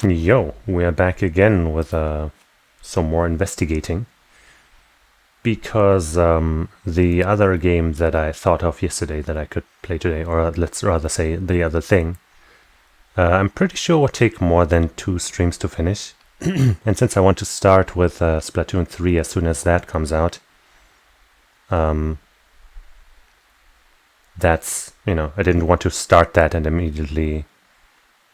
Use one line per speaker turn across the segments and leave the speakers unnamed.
Yo, we are back again with some more investigating. Because the other game that I thought of yesterday that I could play today, or let's rather say the other thing, I'm pretty sure would take more than 2 streams to finish. And since I want to start with Splatoon 3 as soon as that comes out, that's, I didn't want to start that and immediately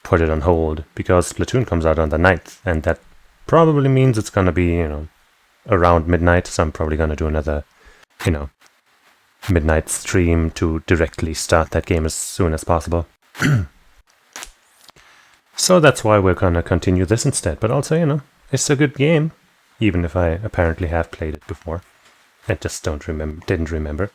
put it on hold, because Splatoon comes out on the 9th, and that probably means it's gonna be, around midnight, so I'm probably gonna do another, midnight stream to directly start that game as soon as possible. So that's why we're gonna continue this instead, but also, it's a good game, even if I apparently have played it before. I just didn't remember.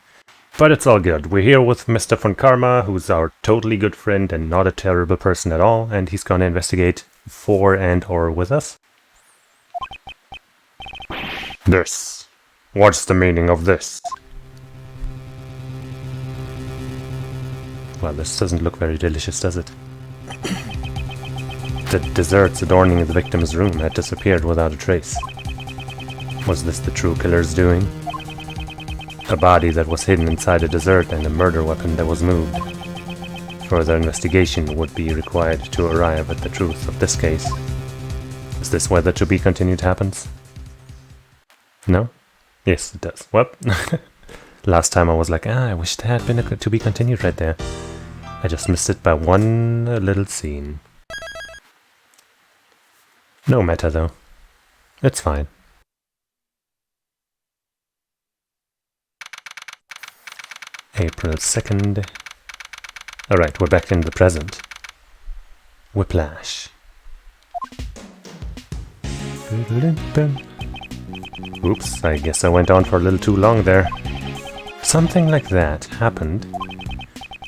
But it's all good. We're here with Mr. Von Karma, who's our totally good friend and not a terrible person at all, and he's gonna investigate for and or with us. This. What's the meaning of this? Well, this doesn't look very delicious, does it? The desserts adorning the victim's room had disappeared without a trace. Was this the true killer's doing? A body that was hidden inside a dessert and a murder weapon that was moved. Further investigation would be required to arrive at the truth of this case. Is this where the to be continued happens? No? Yes, it does. Well, last time I was like, I wish there had been a to be continued right there. I just missed it by one little scene. No matter though. It's fine. April 2nd. Alright, we're back in the present. Whiplash. Oops, I guess I went on for a little too long there. Something like that happened.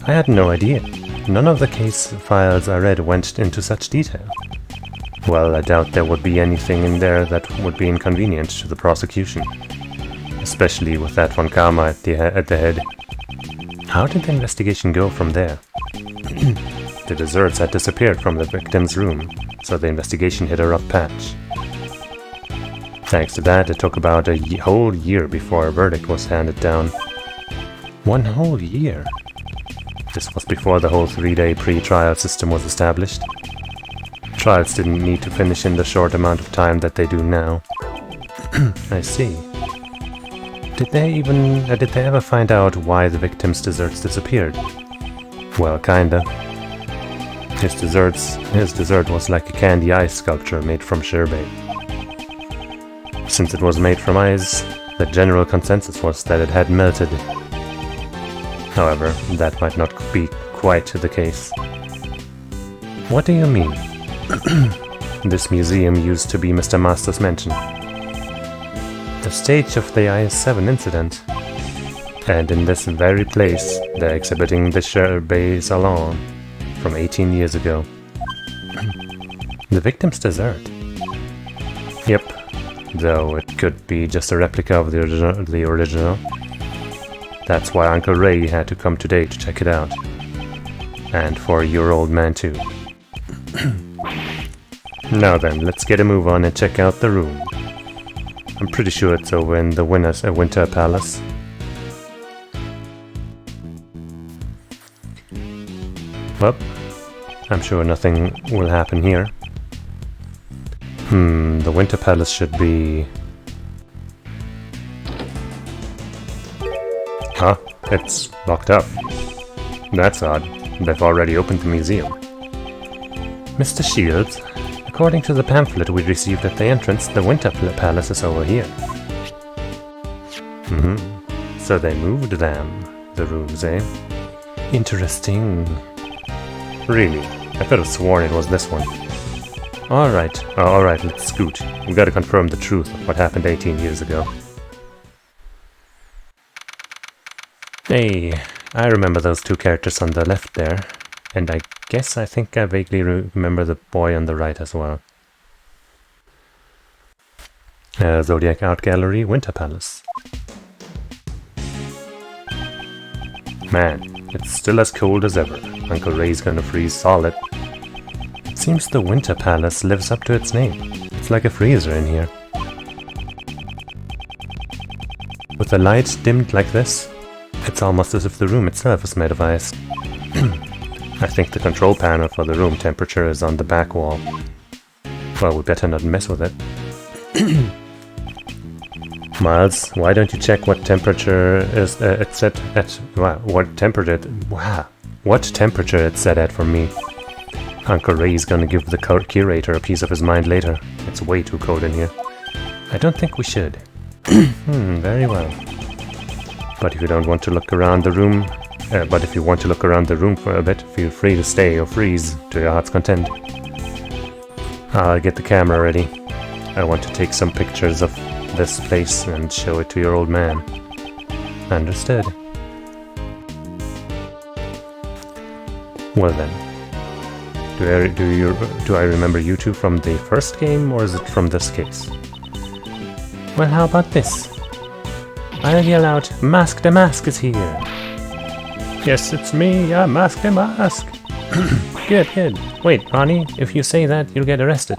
I had no idea. None of the case files I read went into such detail. Well, I doubt there would be anything in there that would be inconvenient to the prosecution. Especially with that Von Karma at the head. How did the investigation go from there? The desserts had disappeared from the victim's room, so the investigation hit a rough patch. Thanks to that, it took about a whole year before a verdict was handed down. 1 whole year? This was before the whole 3-day pre-trial system was established. Trials didn't need to finish in the short amount of time that they do now. I see. Did they ever find out why the victim's desserts disappeared? Well, kinda. His dessert was like a candy ice sculpture made from sherbet. Since it was made from ice, the general consensus was that it had melted. However, that might not be quite the case. What do you mean? This museum used to be Mr. Master's mansion. The stage of the IS-7 incident. And in this very place, they're exhibiting the sherbet salon from 18 years ago. The victim's dessert. Yep, though it could be just a replica of the original. That's why Uncle Ray had to come today to check it out. And for your old man too. Now then, let's get a move on and check out the room. I'm pretty sure it's over in the Winter Palace. Well, I'm sure nothing will happen here. The Winter Palace should be... Huh? It's locked up. That's odd. They've already opened the museum. Mr. Shields, according to the pamphlet we received at the entrance, the Winter Palace is over here. So they moved the rooms, eh? Interesting. Really? I could have sworn it was this one. Alright, let's scoot. We gotta confirm the truth of what happened 18 years ago. Hey, I remember those 2 characters on the left there. And I think I vaguely remember the boy on the right as well. Zodiac Art Gallery, Winter Palace. Man, it's still as cold as ever. Uncle Ray's gonna freeze solid. seems the Winter Palace lives up to its name. It's like a freezer in here. With the light dimmed like this, it's almost as if the room itself is made of ice. I think the control panel for the room temperature is on the back wall. Well, we better not mess with it. Miles, why don't you check what temperature is it's set at? What temperature it's set at for me? Uncle Ray's gonna give the curator a piece of his mind later. It's way too cold in here. I don't think we should. Very well. But if you don't want to look around the room, if you want to look around the room for a bit, feel free to stay or freeze to your heart's content. I'll get the camera ready. I want to take some pictures of this place and show it to your old man. Understood. Well then. Do I remember you two from the first game, or is it from this case? Well, how about this? I'll yell out, Mask the Mask is here! Yes, it's me, Mask the Mask! Good. Wait, Ronnie, if you say that, you'll get arrested.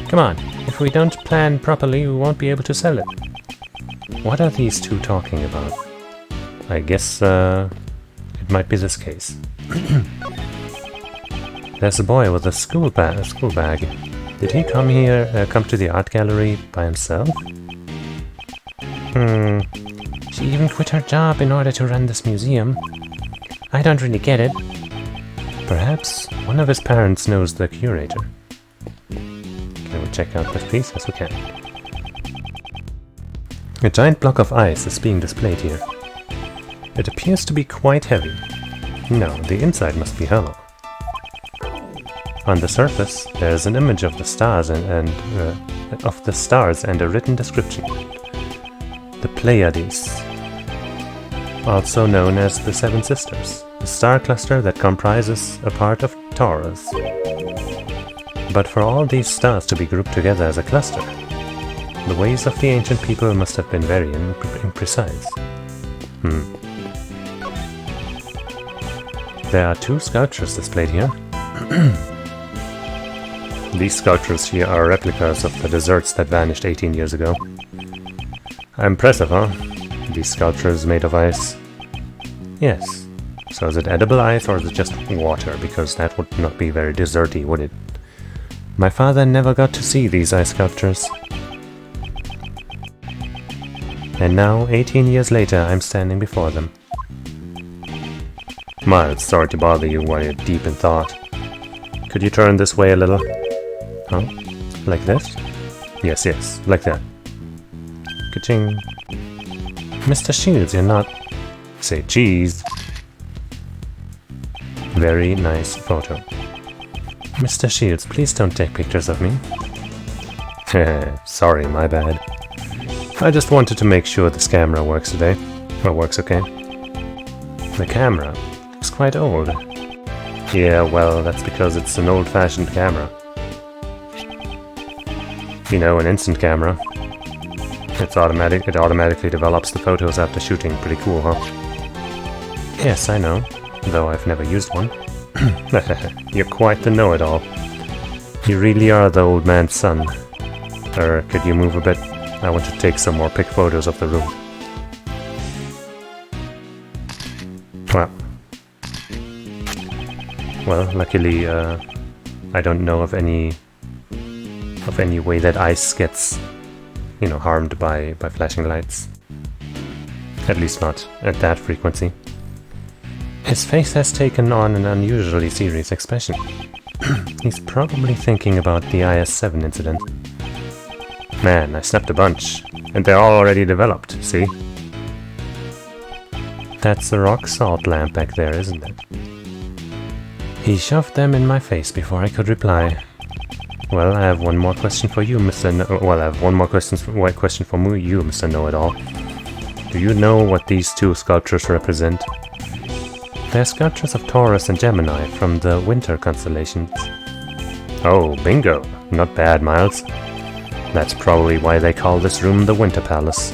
Come on, if we don't plan properly, we won't be able to sell it. What are these two talking about? I guess, it might be this case. There's a boy with a school bag. Did he come to the art gallery by himself? She even quit her job in order to run this museum. I don't really get it. Perhaps one of his parents knows the curator. Can we check out this piece? Yes, we can. A giant block of ice is being displayed here. It appears to be quite heavy. No, the inside must be hollow. On the surface, there is an image of the stars and a written description. The Pleiades, also known as the Seven Sisters, a star cluster that comprises a part of Taurus. But for all these stars to be grouped together as a cluster, the ways of the ancient people must have been very imprecise. There are two sculptures displayed here. These sculptures here are replicas of the deserts that vanished 18 years ago. Impressive, huh? These sculptures made of ice. Yes. So is it edible ice or is it just water? Because that would not be very deserty, would it? My father never got to see these ice sculptures. And now, 18 years later, I'm standing before them. Miles, sorry to bother you while you're deep in thought. Could you turn this way a little? Huh? Like this? Yes, like that. Ka-ching. Mr. Shields, you're not... Say cheese. Very nice photo. Mr. Shields, please don't take pictures of me. Sorry, my bad. I just wanted to make sure this camera works today. Or works okay. The camera is quite old. Yeah, well, that's because it's an old-fashioned camera. You know, an instant camera. It's automatic. It automatically develops the photos after shooting. Pretty cool, huh? Yes, I know. Though I've never used one. You're quite the know-it-all. You really are the old man's son. Could you move a bit? I want to take some more pic photos of the room. Well, luckily, I don't know of any way that ice gets, harmed by flashing lights. At least not at that frequency. His face has taken on an unusually serious expression. He's probably thinking about the IS-7 incident. Man, I snapped a bunch, and they're all already developed, see? That's the rock salt lamp back there, isn't it? He shoved them in my face before I could reply. Well, I have one more question for you, Mr. I have one more question for you, Mr. Know-It-All. Do you know what these two sculptures represent? They're sculptures of Taurus and Gemini from the winter constellations. Oh, bingo! Not bad, Miles. That's probably why they call this room the Winter Palace.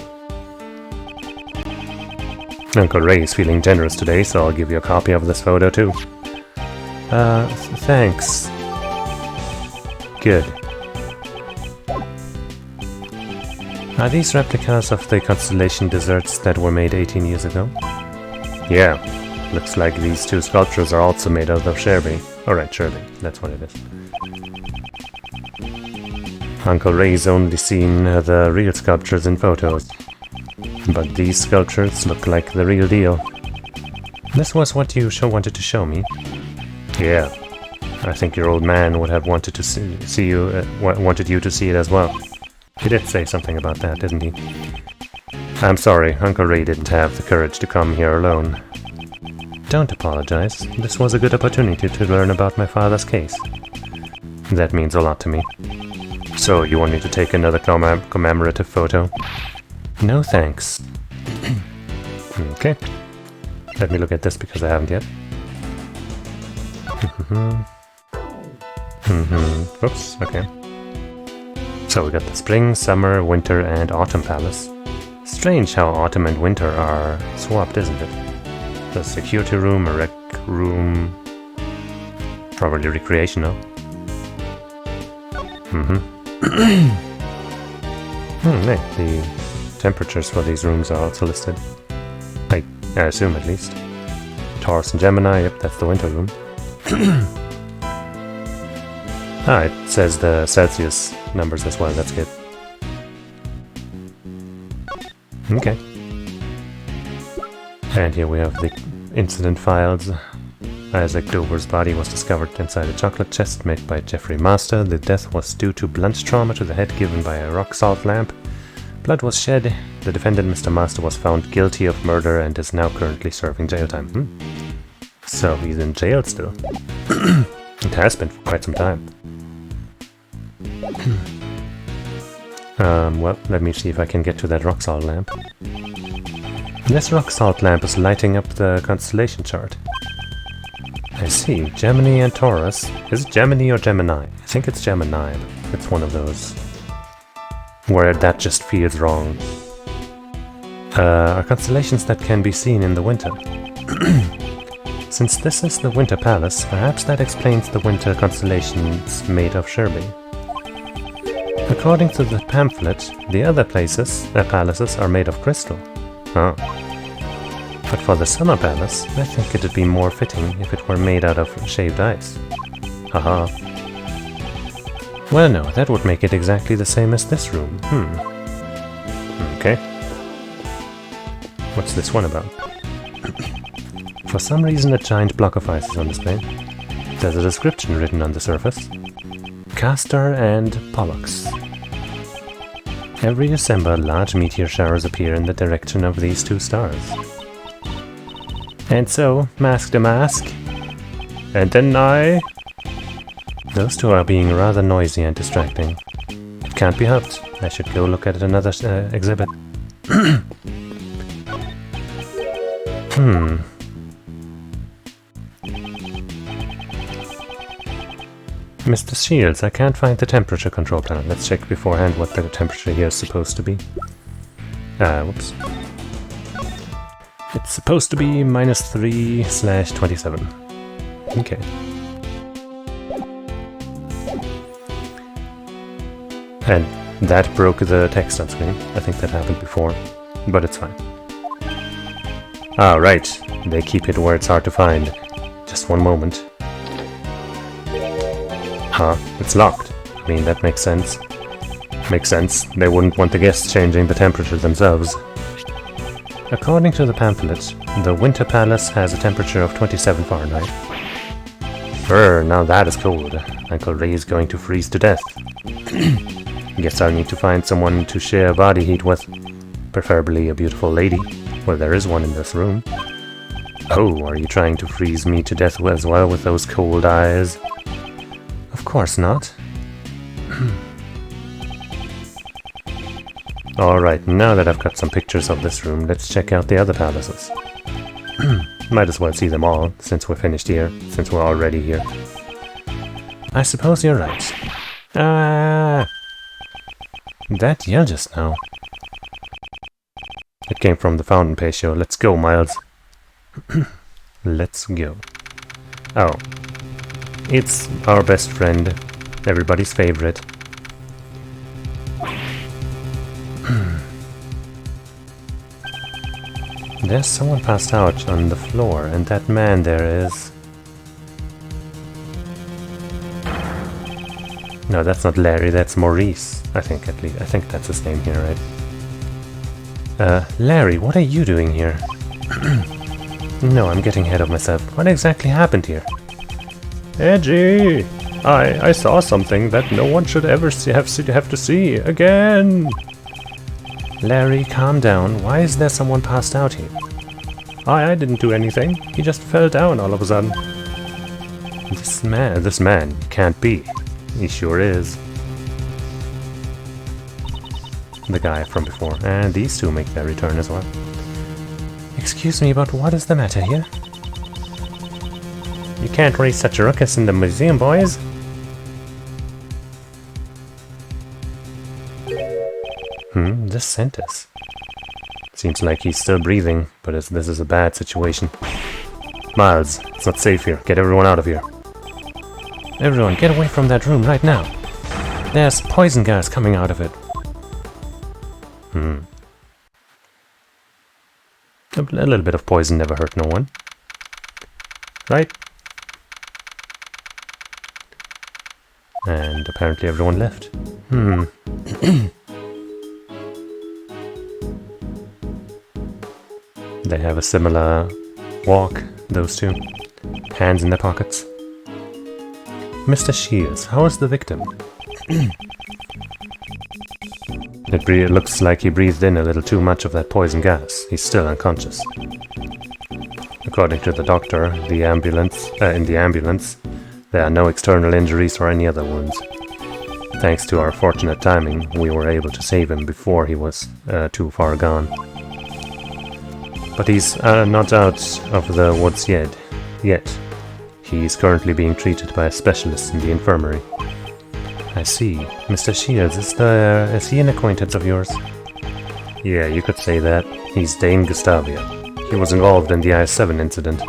Uncle Ray is feeling generous today, so I'll give you a copy of this photo too. Thanks. good. Are these replicas of the constellation deserts that were made 18 years ago? Yeah. Looks like these two sculptures are also made out of Sherby. Alright, Sherby. That's what it is. Uncle Ray's only seen the real sculptures in photos. But these sculptures look like the real deal. This was what you wanted to show me? Yeah. I think your old man would have wanted to see you, wanted you to see it as well. He did say something about that, didn't he? I'm sorry, Uncle Ray didn't have the courage to come here alone. Don't apologize. This was a good opportunity to learn about my father's case. That means a lot to me. So, you want me to take another commemorative photo? No thanks. Okay. Let me look at this because I haven't yet. Oops, okay. So we got the spring, summer, winter, and autumn palace. Strange how autumn and winter are swapped, isn't it? The security room, a rec room... Probably recreational. The temperatures for these rooms are also listed. I assume, at least. Taurus and Gemini, yep, that's the winter room. It says the Celsius numbers as well, that's good. Okay. And here we have the incident files. Isaac Dover's body was discovered inside a chocolate chest made by Jeffrey Master. The death was due to blunt trauma to the head given by a rock salt lamp. Blood was shed. The defendant, Mr. Master, was found guilty of murder and is now currently serving jail time. So he's in jail still. It has been for quite some time. Well, let me see if I can get to that rock salt lamp. This rock salt lamp is lighting up the constellation chart. I see, Gemini and Taurus. Is it Gemini or Gemini? I think it's Gemini. It's one of those where that just feels wrong. Are constellations that can be seen in the winter. Since this is the Winter Palace, perhaps that explains the winter constellations made of Sherby. According to the pamphlet, the other palaces are made of crystal. Oh. But for the Summer Palace, I think it'd be more fitting if it were made out of shaved ice. Haha. Well no, that would make it exactly the same as this room. Okay. What's this one about? For some reason a giant block of ice is on display. There's a description written on the surface. Castor and Pollux. Every December, large meteor showers appear in the direction of these two stars. And so, mask to mask. And then I... Those two are being rather noisy and distracting. It can't be helped. I should go look at another exhibit. Mr. Shields, I can't find the temperature control panel. Let's check beforehand what the temperature here is supposed to be. Whoops. It's supposed to be -3/27. Okay. And that broke the text on screen. I think that happened before, but it's fine. Ah, right. They keep it where it's hard to find. Just one moment. Huh, it's locked. I mean, that makes sense. Makes sense. They wouldn't want the guests changing the temperature themselves. According to the pamphlet, the Winter Palace has a temperature of 27 Fahrenheit. Now that is cold. Uncle Ray is going to freeze to death. Guess I'll need to find someone to share body heat with. Preferably a beautiful lady. Well, there is one in this room. Oh, are you trying to freeze me to death as well with those cold eyes? Of course not. Alright, now that I've got some pictures of this room, let's check out the other palaces. Might as well see them all, since we're finished here, since we're already here. I suppose you're right. That yell just now. It came from the fountain patio. Let's go, Miles. Let's go. Oh. It's our best friend, Everybody's favorite. There's someone passed out on the floor, and that man there is... No, that's not Larry, that's Maurice. I think, at least. I think that's his name here, right? Larry, what are you doing here? No, I'm getting ahead of myself. What exactly happened here? Edgy! I saw something that no one should ever have to see again! Larry, calm down. Why is there someone passed out here? I didn't do anything. He just fell down all of a sudden. This man, can't be. He sure is. The guy from before. And these two make their return as well. Excuse me, but what is the matter here? You can't raise such a ruckus in the museum, boys. This sentence. Seems like he's still breathing, but this is a bad situation. Miles, it's not safe here. Get everyone out of here. Everyone, get away from that room right now. There's poison gas coming out of it. A little bit of poison never hurt no one. Right? And apparently everyone left. They have a similar walk, those two. Hands in their pockets. Mr. Cheesus, how is the victim? It looks like he breathed in a little too much of that poison gas. He's still unconscious. According to the doctor, in the ambulance, there are no external injuries or any other wounds. Thanks to our fortunate timing, we were able to save him before he was too far gone. But he's not out of the woods yet. He is currently being treated by a specialist in the infirmary. I see. Mr. Shields, is he an acquaintance of yours? Yeah, you could say that. He's Dane Gustavia. He was involved in the I-7 incident.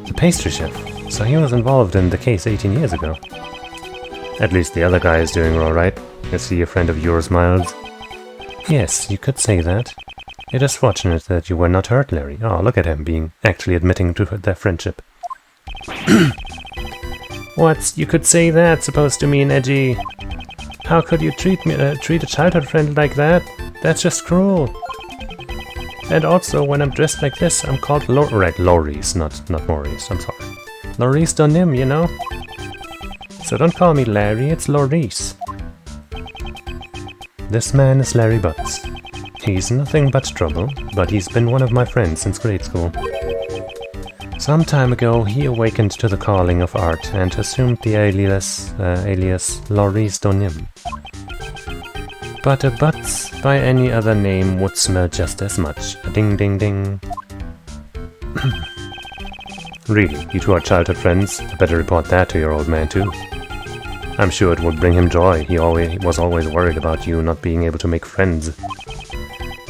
The pastry chef? So he was involved in the case 18 years ago. At least the other guy is doing alright. Is he a friend of yours, Miles? Yes, you could say that. It is fortunate that you were not hurt, Larry. Oh, look at him actually admitting to their friendship. What's you could say that supposed to mean, Edgy? How could you treat a childhood friend like that? That's just cruel. And also, when I'm dressed like this, I'm called Laurice, not Maurice, I'm sorry. Laurice Donim, you know? So don't call me Larry, it's Laurice. This man is Larry Butts. He's nothing but trouble, but he's been one of my friends since grade school. Some time ago, he awakened to the calling of art and assumed the alias Laurice Donim. But a Butts by any other name would smell just as much. Ding ding ding. Really, you two are childhood friends? I better report that to your old man too. I'm sure it would bring him joy. He was always worried about you not being able to make friends.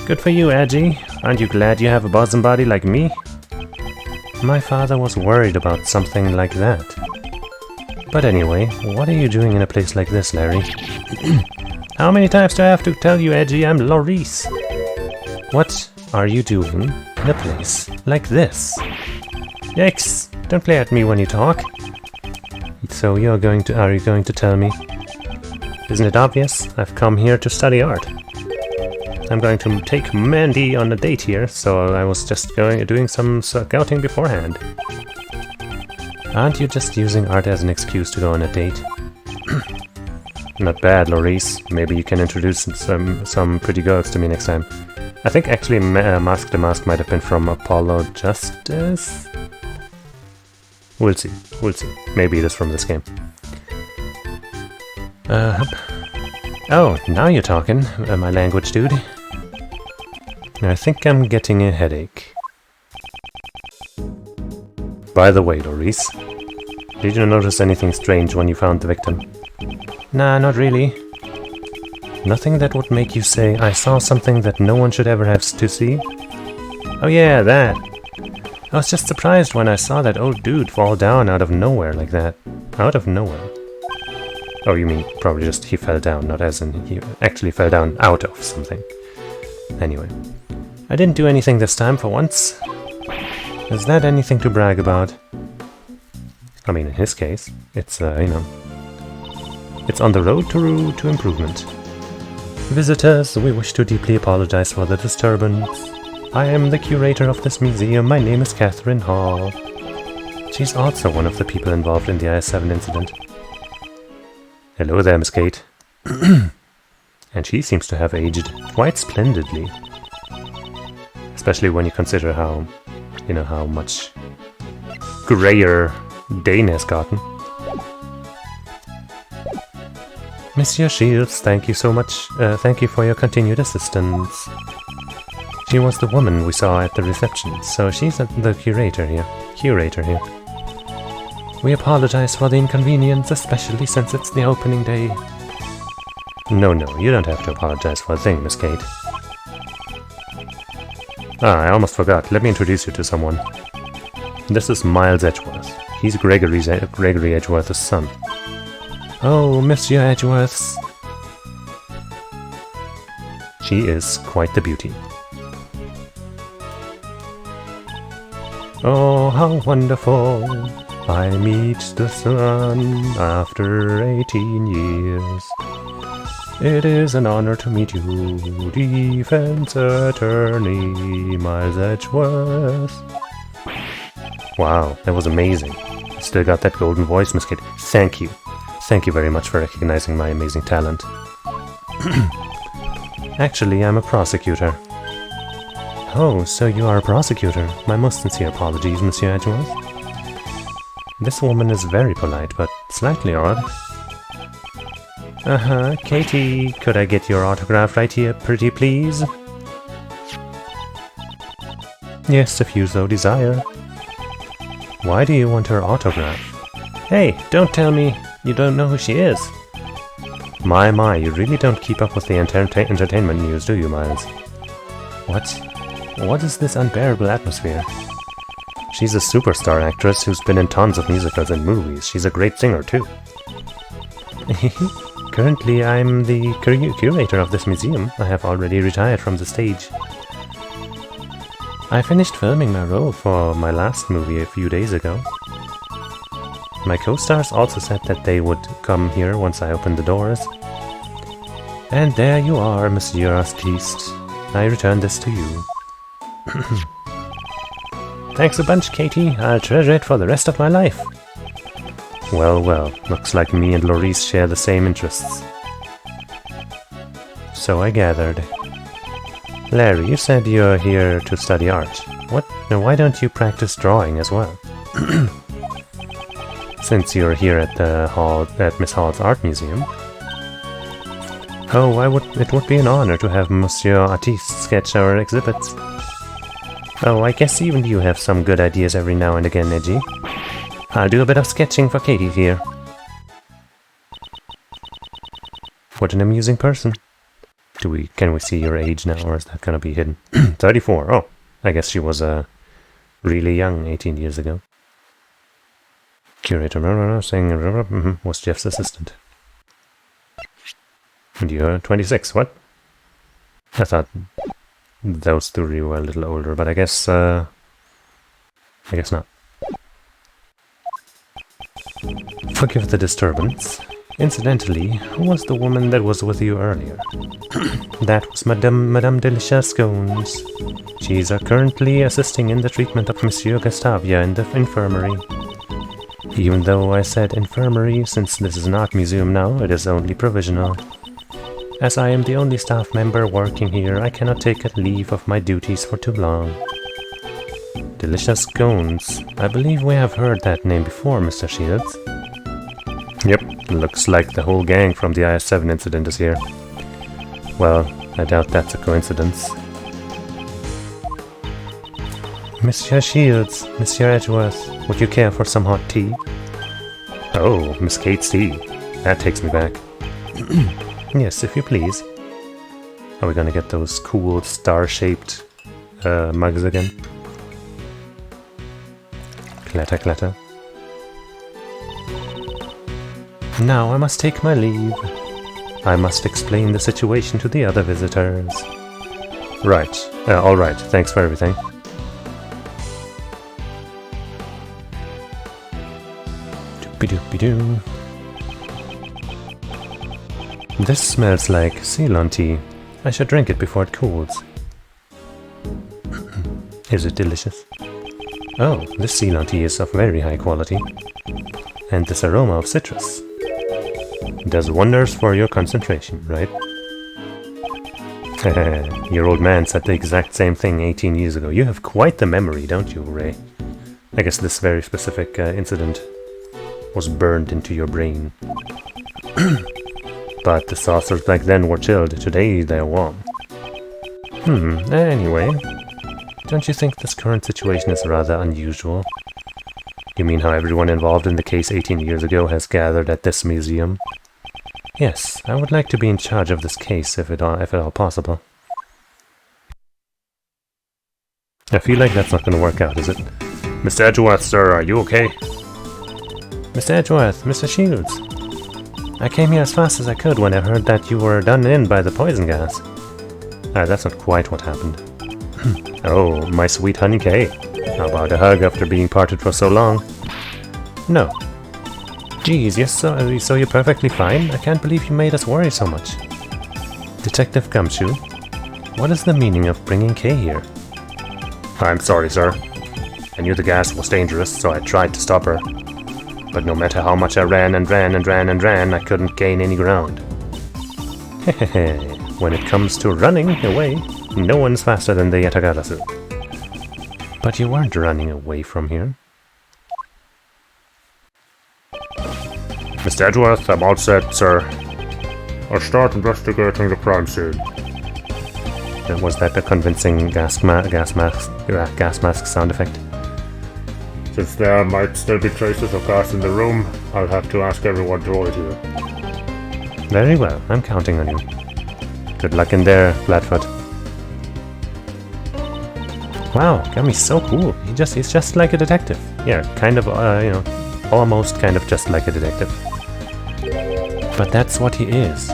Good for you, Edgy. Aren't you glad you have a bosom body like me? My father was worried about something like that. But anyway, what are you doing in a place like this, Larry? How many times do I have to tell you, Edgy, I'm Laurice? What are you doing in a place like this? Yikes! Don't play at me when you talk. So are you going to tell me? Isn't it obvious? I've come here to study art. I'm going to take Mandy on a date here, so I was just doing some scouting beforehand. Aren't you just using art as an excuse to go on a date? Not bad, Laurice. Maybe you can introduce some pretty girls to me next time. I think actually Mask the Mask might have been from Apollo Justice? We'll see. Maybe it is from this game. Oh, now you're talking, my language dude. I think I'm getting a headache. By the way, Laurice, did you notice anything strange when you found the victim? Nah, not really. Nothing that would make you say, I saw something that no one should ever have to see? Oh yeah, that. I was just surprised when I saw that old dude fall down out of nowhere like that. Out of nowhere. Oh, you mean probably just he fell down, not as in he actually fell down out of something. Anyway. I didn't do anything this time for once. Is that anything to brag about? I mean, in his case, it's, you know, it's on the road to improvement. Visitors, we wish to deeply apologize for the disturbance. I am the curator of this museum. My name is Catherine Hall. She's also one of the people involved in the IS-7 incident. Hello there, Miss Kate. And she seems to have aged quite splendidly. Especially when you consider how, you know, how much grayer Dane has gotten. Monsieur Shields, thank you so much. Thank you for your continued assistance. She was the woman we saw at the reception, so she's the curator here. We apologize for the inconvenience, especially since it's the opening day. No, you don't have to apologize for a thing, Miss Kate. Ah, I almost forgot. Let me introduce you to someone. This is Miles Edgeworth. He's Gregory Edgeworth's son. Oh, Monsieur Edgeworth. She is quite the beauty. Oh, how wonderful. I meet the sun after 18 years. It is an honor to meet you, defense attorney Miles Edgeworth. Wow, that was amazing. Still got that golden voice, Miss Kate. Thank you. Thank you very much for recognizing my amazing talent. Actually, I'm a prosecutor. Oh, so you are a prosecutor. My most sincere apologies, Monsieur Edgeworth. This woman is very polite, but slightly odd. Katie, could I get your autograph right here, pretty please? Yes, if you so desire. Why do you want her autograph? Hey, don't tell me you don't know who she is. My, you really don't keep up with the entertainment news, do you, Miles? What? What is this unbearable atmosphere? She's a superstar actress who's been in tons of musicals and movies. She's a great singer, too. Currently, I'm the curator of this museum. I have already retired from the stage. I finished filming my role for my last movie a few days ago. My co-stars also said that they would come here once I opened the doors. And there you are, Monsieur Artiste. I return this to you. Thanks a bunch, Katie. I'll treasure it for the rest of my life. Well, looks like me and Laurice share the same interests. So I gathered. Larry, you said you're here to study art. Now why don't you practice drawing as well? Since you're here at Miss Hall's art museum. Oh, it would be an honor to have Monsieur Artiste sketch our exhibits. Oh, I guess even you have some good ideas every now and again, Edgy. I'll do a bit of sketching for Katie here. What an amusing person. Can we see your age now, or is that gonna be hidden? 34, oh. I guess she was really young 18 years ago. Curator saying was Jeff's assistant. And you're 26, what? I thought those three were a little older, but I guess not. Forgive the disturbance. Incidentally, who was the woman that was with you earlier? That was Madame Delicia Scones. She's currently assisting in the treatment of Monsieur Gustavia in the infirmary. Even though I said infirmary, since this is an art museum now, it is only provisional. As I am the only staff member working here, I cannot take a leave of my duties for too long. Delicious Scones. I believe we have heard that name before, Mr. Shields. Yep, looks like the whole gang from the IS-7 incident is here. Well, I doubt that's a coincidence. Monsieur Shields, Monsieur Edgeworth, would you care for some hot tea? Oh, Miss Kate's tea. That takes me back. Yes, if you please. Are we gonna get those cool star-shaped mugs again? Clatter, clatter. Now I must take my leave. I must explain the situation to the other visitors. Right. Alright. Thanks for everything. Doopy-doopy-doo. This smells like Ceylon tea. I should drink it before it cools. Is it delicious? Oh, this Ceylon tea is of very high quality. And this aroma of citrus does wonders for your concentration, right? Your old man said the exact same thing 18 years ago. You have quite the memory, don't you, Ray? I guess this very specific incident was burned into your brain. But the saucers back then were chilled, today they're warm. Anyway, don't you think this current situation is rather unusual? You mean how everyone involved in the case 18 years ago has gathered at this museum? Yes, I would like to be in charge of this case if at all possible. I feel like that's not going to work out, is it? Mr. Edgeworth, sir, are you okay? Mr. Edgeworth, Mr. Shields. I came here as fast as I could when I heard that you were done in by the poison gas. That's not quite what happened. Oh, my sweet honey Kay. How about a hug after being parted for so long? No. Geez, yes, so you're perfectly fine? I can't believe you made us worry so much. Detective Gumshoe, what is the meaning of bringing Kay here? I'm sorry, sir. I knew the gas was dangerous, so I tried to stop her. But no matter how much I ran and ran and ran and ran, I couldn't gain any ground. Hehehe. When it comes to running away, no one's faster than the Yatagarasu. But you weren't running away from here. Mr. Edgeworth, I'm all set, sir. I'll start investigating the crime scene. Was that a convincing gas mask sound effect? Since there might still be traces of gas in the room, I'll have to ask everyone to avoid here. Very well, I'm counting on you. Good luck in there, Flatfoot. Wow, Gummy's so cool. He's just like a detective. Yeah, kind of, almost kind of just like a detective. But that's what he is.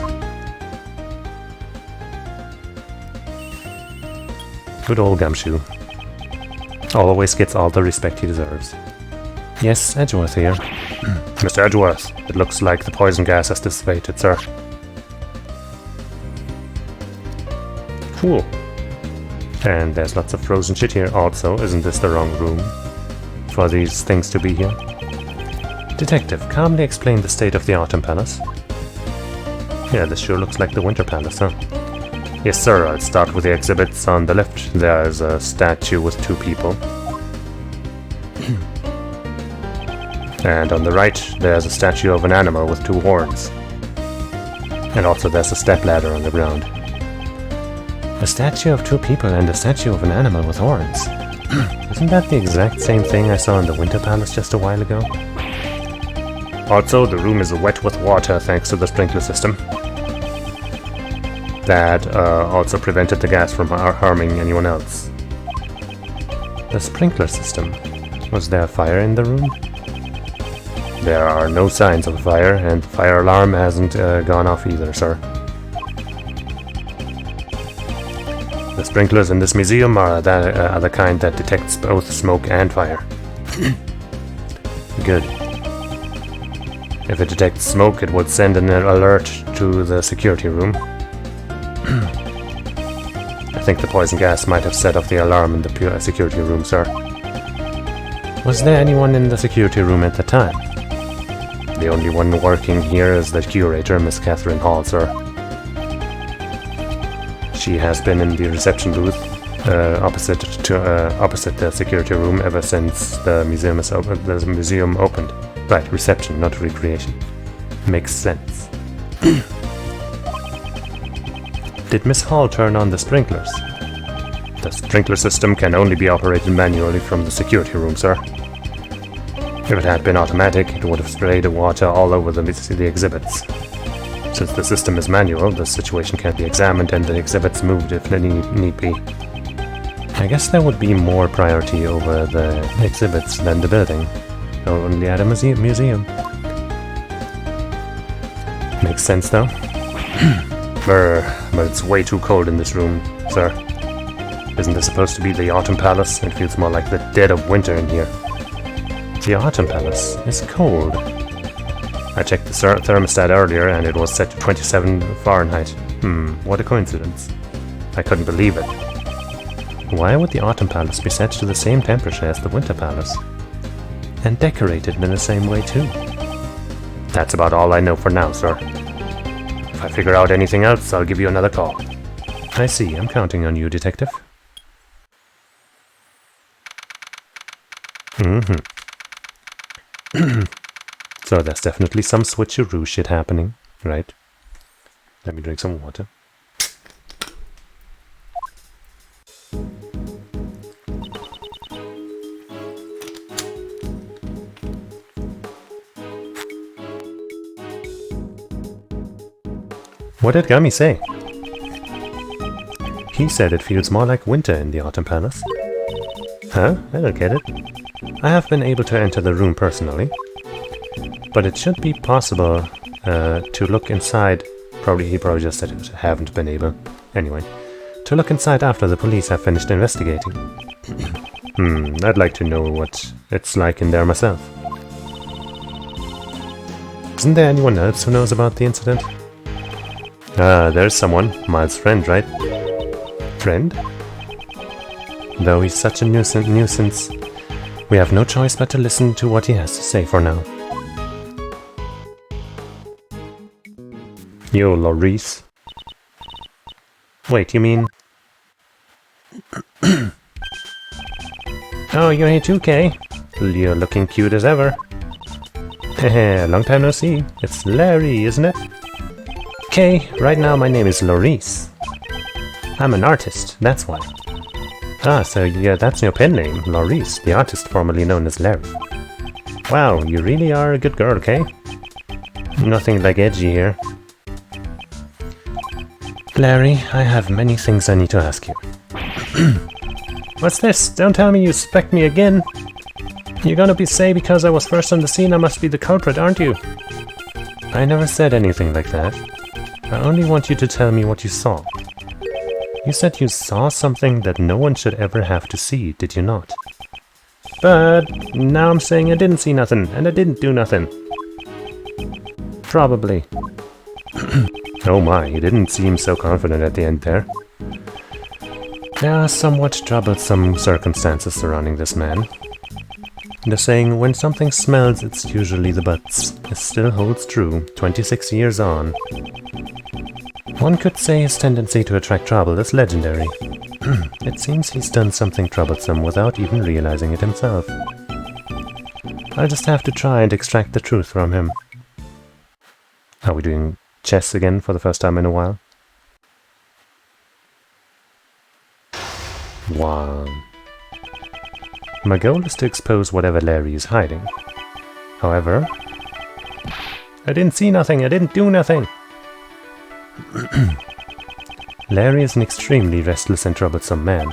Good old Gumshoe. Always gets all the respect he deserves. Yes, Edgeworth here. Mr. Edgeworth, it looks like the poison gas has dissipated, sir. Cool. And there's lots of frozen shit here also. Isn't this the wrong room for these things to be here? Detective, calmly explain the state of the Autumn Palace. Yeah, this sure looks like the Winter Palace, huh? Yes, sir, I'll start with the exhibits. On the left, there's a statue with two people. And on the right, there's a statue of an animal with two horns. And also there's a stepladder on the ground. A statue of two people and a statue of an animal with horns. Isn't that the exact same thing I saw in the Winter Palace just a while ago? Also, the room is wet with water thanks to the sprinkler system. That also prevented the gas from harming anyone else. The sprinkler system. Was there a fire in the room? There are no signs of a fire, and the fire alarm hasn't gone off either, sir. The sprinklers in this museum are the kind that detects both smoke and fire. Good. If it detects smoke, it would send an alert to the security room. I think the poison gas might have set off the alarm in the security room, sir. Was there anyone in the security room at the time? The only one working here is the curator, Miss Catherine Hall, sir. She has been in the reception booth opposite the security room ever since the museum opened. Right, reception, not recreation. Makes sense. Did Miss Hall turn on the sprinklers? The sprinkler system can only be operated manually from the security room, sir. If it had been automatic, it would have sprayed the water all over the exhibits. Since the system is manual, the situation can be examined and the exhibits moved if need be. I guess there would be more priority over the exhibits than the building. Only at a museum. makes sense, though. But it's way too cold in this room, sir. Isn't this supposed to be the Autumn Palace? It feels more like the dead of winter in here. The Autumn Palace is cold. I checked the thermostat earlier and it was set to 27 Fahrenheit. What a coincidence. I couldn't believe it. Why would the Autumn Palace be set to the same temperature as the Winter Palace? And decorated in the same way too? That's about all I know for now, sir. If I figure out anything else, I'll give you another call. I see. I'm counting on you, Detective. So there's definitely some switcheroo shit happening, right? Let me drink some water. What did Gummy say? He said it feels more like winter in the Autumn Palace. Huh? I don't get it. I have been able to enter the room personally, but it should be possible to look inside. He probably just said it, haven't been able. Anyway, to look inside after the police have finished investigating. I'd like to know what it's like in there myself. Isn't there anyone else who knows about the incident? There's someone. Miles' friend, right? Friend? Though he's such a nuisance, we have no choice but to listen to what he has to say for now. Yo, Laurice. Wait, you mean... Oh, you're here too, Kay. You're looking cute as ever. Hehe, long time no see. It's Larry, isn't it? Kay, right now my name is Laurice. I'm an artist, that's why. Ah, so yeah, that's your pen name, Laurice, the artist formerly known as Larry. Wow, you really are a good girl, Kay. Nothing like edgy here. Larry, I have many things I need to ask you. What's this? Don't tell me you suspect me again. You're gonna say because I was first on the scene I must be the culprit, aren't you? I never said anything like that. I only want you to tell me what you saw. You said you saw something that no one should ever have to see, did you not? But now I'm saying I didn't see nothing, and I didn't do nothing. Probably. Oh my, you didn't seem so confident at the end there. There are somewhat troublesome circumstances surrounding this man. The saying, when something smells, it's usually the butts, it still holds true, 26 years on. One could say his tendency to attract trouble is legendary. It seems he's done something troublesome without even realizing it himself. I'll just have to try and extract the truth from him. Are we doing chess again for the first time in a while? Wow. My goal is to expose whatever Larry is hiding. However... I didn't see nothing, I didn't do nothing! Larry is an extremely restless and troublesome man.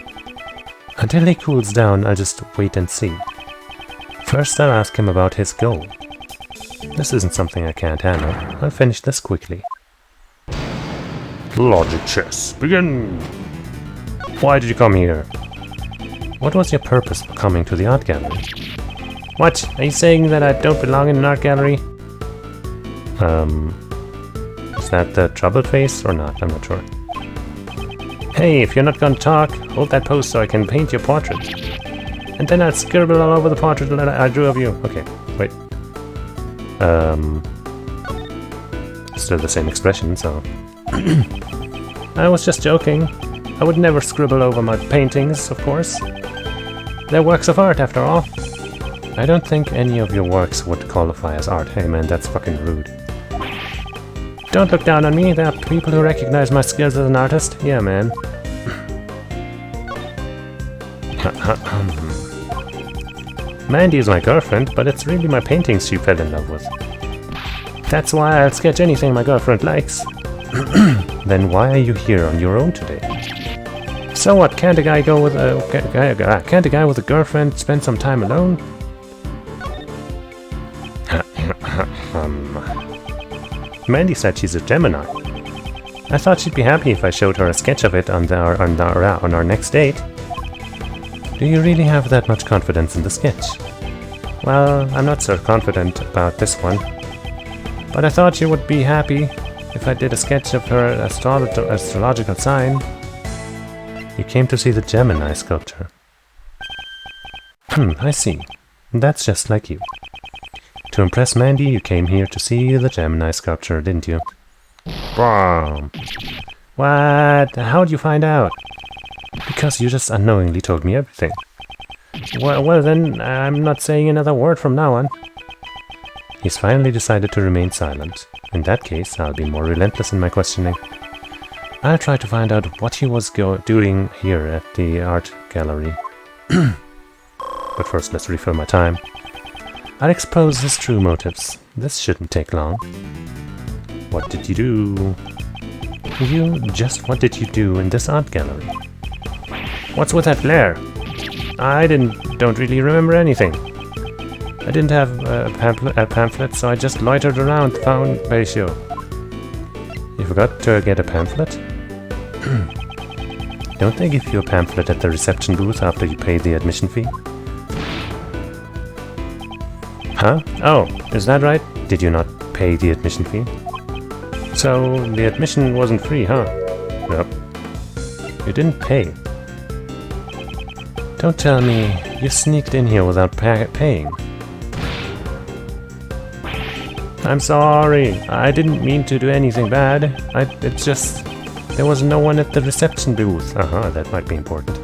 Until he cools down, I'll just wait and see. First I'll ask him about his goal. This isn't something I can't handle. I'll finish this quickly. Logic chess, begin! Why did you come here? What was your purpose for coming to the art gallery? What? Are you saying that I don't belong in an art gallery? Is that the troubled face or not? I'm not sure. Hey, if you're not gonna talk, hold that pose so I can paint your portrait. And then I'll scribble all over the portrait that I drew of you. Okay, wait. Still the same expression, so... I was just joking. I would never scribble over my paintings, of course. They're works of art, after all. I don't think any of your works would qualify as art. Hey man, that's fucking rude. Don't look down on me, there are people who recognize my skills as an artist. Yeah, man. Mandy is my girlfriend, but it's really my paintings she fell in love with. That's why I'll sketch anything my girlfriend likes. Then why are you here on your own today? So what, can't a guy with a girlfriend spend some time alone? Mandy said she's a Gemini. I thought she'd be happy if I showed her a sketch of it on our next date. Do you really have that much confidence in the sketch? Well, I'm not so confident about this one. But I thought you would be happy if I did a sketch of her astrological sign. You came to see the Gemini sculpture. I see. That's just like you. To impress Mandy, you came here to see the Gemini sculpture, didn't you? Boom. What? How'd you find out? Because you just unknowingly told me everything. Well then, I'm not saying another word from now on. He's finally decided to remain silent. In that case, I'll be more relentless in my questioning. I'll try to find out what he was doing here at the art gallery. But first, let's refill my time. I'll expose his true motives. This shouldn't take long. What did you do? What did you do in this art gallery? What's with that flare? I don't really remember anything. I didn't have a pamphlet, so I just loitered around the found ratio. You forgot to get a pamphlet? Don't they give you a pamphlet at the reception booth after you pay the admission fee? Huh? Oh, is that right? Did you not pay the admission fee? So, the admission wasn't free, huh? Yep. You didn't pay. Don't tell me you sneaked in here without paying. I'm sorry. I didn't mean to do anything bad. It's just... there was no one at the reception booth. That might be important.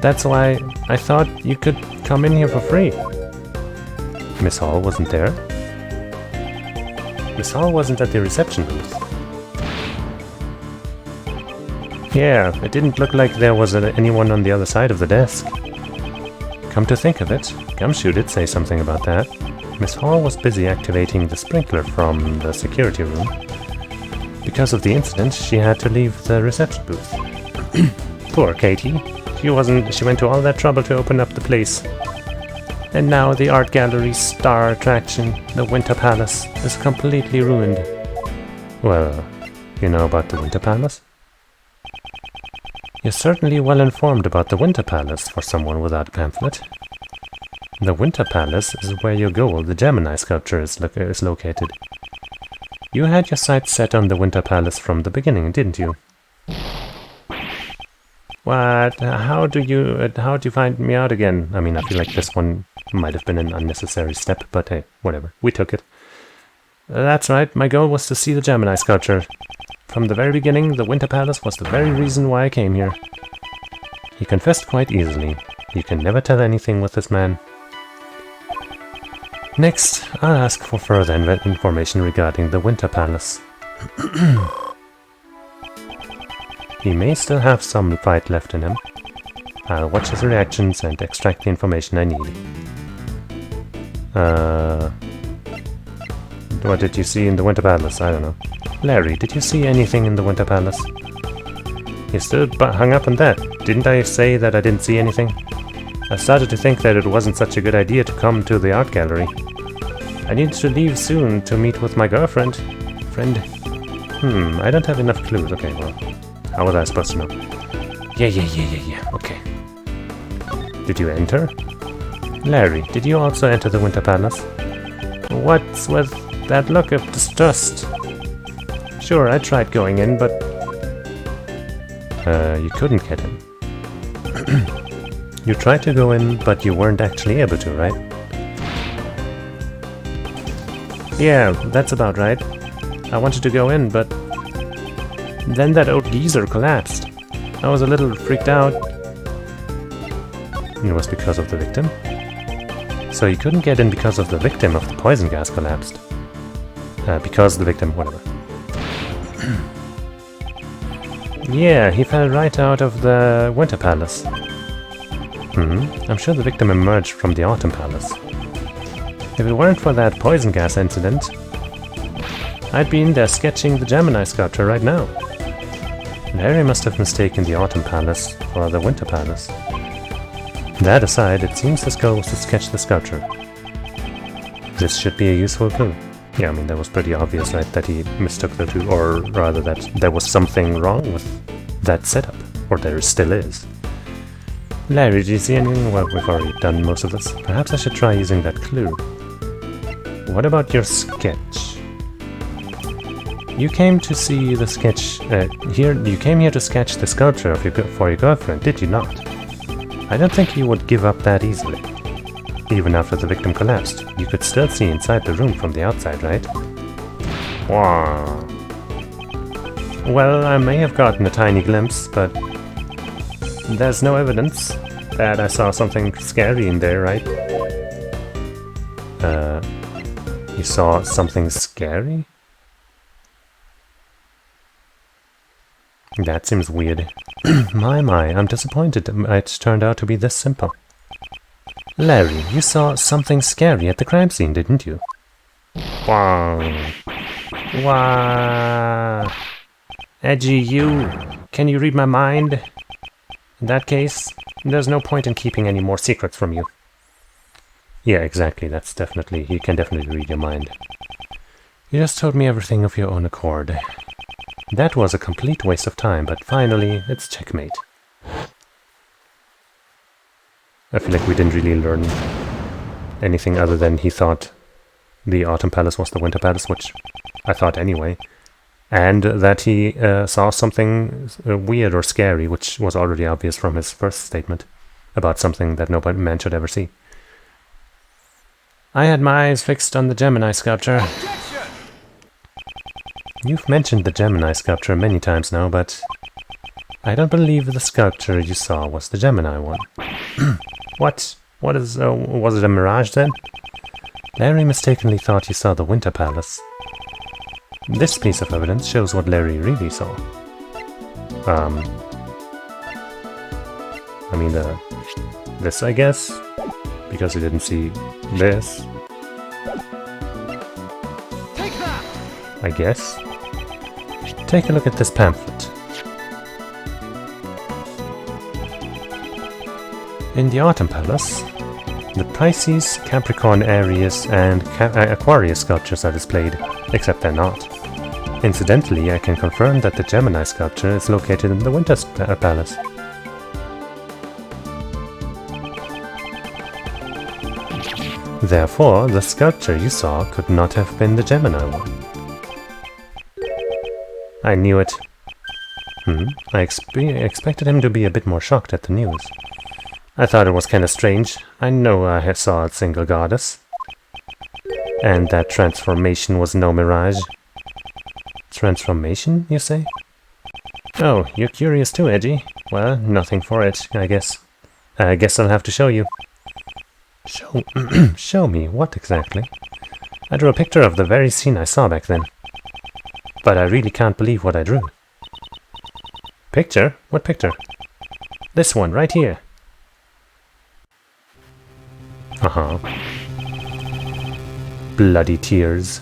That's why I thought you could come in here for free. Miss Hall wasn't there? Miss Hall wasn't at the reception booth. Yeah, it didn't look like there was anyone on the other side of the desk. Come to think of it, Gumshoe did say something about that. Miss Hall was busy activating the sprinkler from the security room. Because of the incident, she had to leave the reception booth. Poor Katie. She went to all that trouble to open up the place. And now the art gallery's star attraction, the Winter Palace, is completely ruined. Well, you know about the Winter Palace? You're certainly well informed about the Winter Palace for someone without a pamphlet. The Winter Palace is where your goal, the Gemini sculpture, is located. You had your sights set on the Winter Palace from the beginning, didn't you? What? How do you find me out again? I mean, I feel like this one might have been an unnecessary step, but hey, whatever. We took it. That's right, my goal was to see the Gemini sculpture. From the very beginning, the Winter Palace was the very reason why I came here. He confessed quite easily. You can never tell anything with this man. Next, I'll ask for further information regarding the Winter Palace. He may still have some fight left in him. I'll watch his reactions and extract the information I need. What did you see in the Winter Palace? I don't know. Larry, did you see anything in the Winter Palace? You still hung up on that. Didn't I say that I didn't see anything? I started to think that it wasn't such a good idea to come to the art gallery. I need to leave soon to meet with my girlfriend. I don't have enough clues. Okay, well, how was I supposed to know? Yeah, okay. Did you enter? Larry, did you also enter the Winter Palace? What's with that look of distrust? Sure, I tried going in, but... you couldn't get in. You tried to go in, but you weren't actually able to, right? Yeah, that's about right. I wanted to go in, but... then that old geezer collapsed. I was a little freaked out. It was because of the victim? So you couldn't get in because of the victim of the poison gas collapsed. Because the victim, whatever. Yeah, he fell right out of the Winter Palace. I'm sure the victim emerged from the Autumn Palace. If it weren't for that poison gas incident, I'd be in there sketching the Gemini sculpture right now. Larry must have mistaken the Autumn Palace for the Winter Palace. That aside, it seems his goal was to sketch the sculpture. This should be a useful clue. Yeah, I mean, that was pretty obvious, right? That he mistook the two, or rather that there was something wrong with that setup. Or there still is. Larry, do you see anything? Well, we've already done most of this. Perhaps I should try using that clue. What about your sketch? You came to see the sketch here. You came here to sketch the sculpture of for your girlfriend, did you not? I don't think you would give up that easily. Even after the victim collapsed, you could still see inside the room from the outside, right? Wow. Well, I may have gotten a tiny glimpse, but there's no evidence that I saw something scary in there, right? You saw something scary? That seems weird. My, I'm disappointed it turned out to be this simple. Larry, you saw something scary at the crime scene, didn't you? Wow. Wow. Edgy, you. Can you read my mind? In that case, there's no point in keeping any more secrets from you. Yeah, exactly. That's definitely... He can definitely read your mind. You just told me everything of your own accord. That was a complete waste of time, but finally, it's checkmate. I feel like we didn't really learn anything other than he thought the Autumn Palace was the Winter Palace, which I thought anyway. And that he saw something weird or scary, which was already obvious from his first statement about something that no man should ever see. I had my eyes fixed on the Gemini sculpture. Objection! You've mentioned the Gemini sculpture many times now, but I don't believe the sculpture you saw was the Gemini one. What? What is... was it a mirage then? Larry mistakenly thought you saw the Winter Palace. This piece of evidence shows what Larry really saw. I mean, this, I guess? Because he didn't see this. Take that! I guess. Take a look at this pamphlet. In the Autumn Palace, the Pisces, Capricorn, Aries, and Aquarius sculptures are displayed, except they're not. Incidentally, I can confirm that the Gemini sculpture is located in the Winter Palace. Therefore, the sculpture you saw could not have been the Gemini one. I knew it. I expected him to be a bit more shocked at the news. I thought it was kinda strange. I know I saw a single goddess. And that transformation was no mirage. Transformation, you say? Oh, you're curious too, Edgy. Well, nothing for it, I guess. I guess I'll have to show you. Show me? What exactly? I drew a picture of the very scene I saw back then. But I really can't believe what I drew. Picture? What picture? This one, right here. Uh-huh. Bloody tears.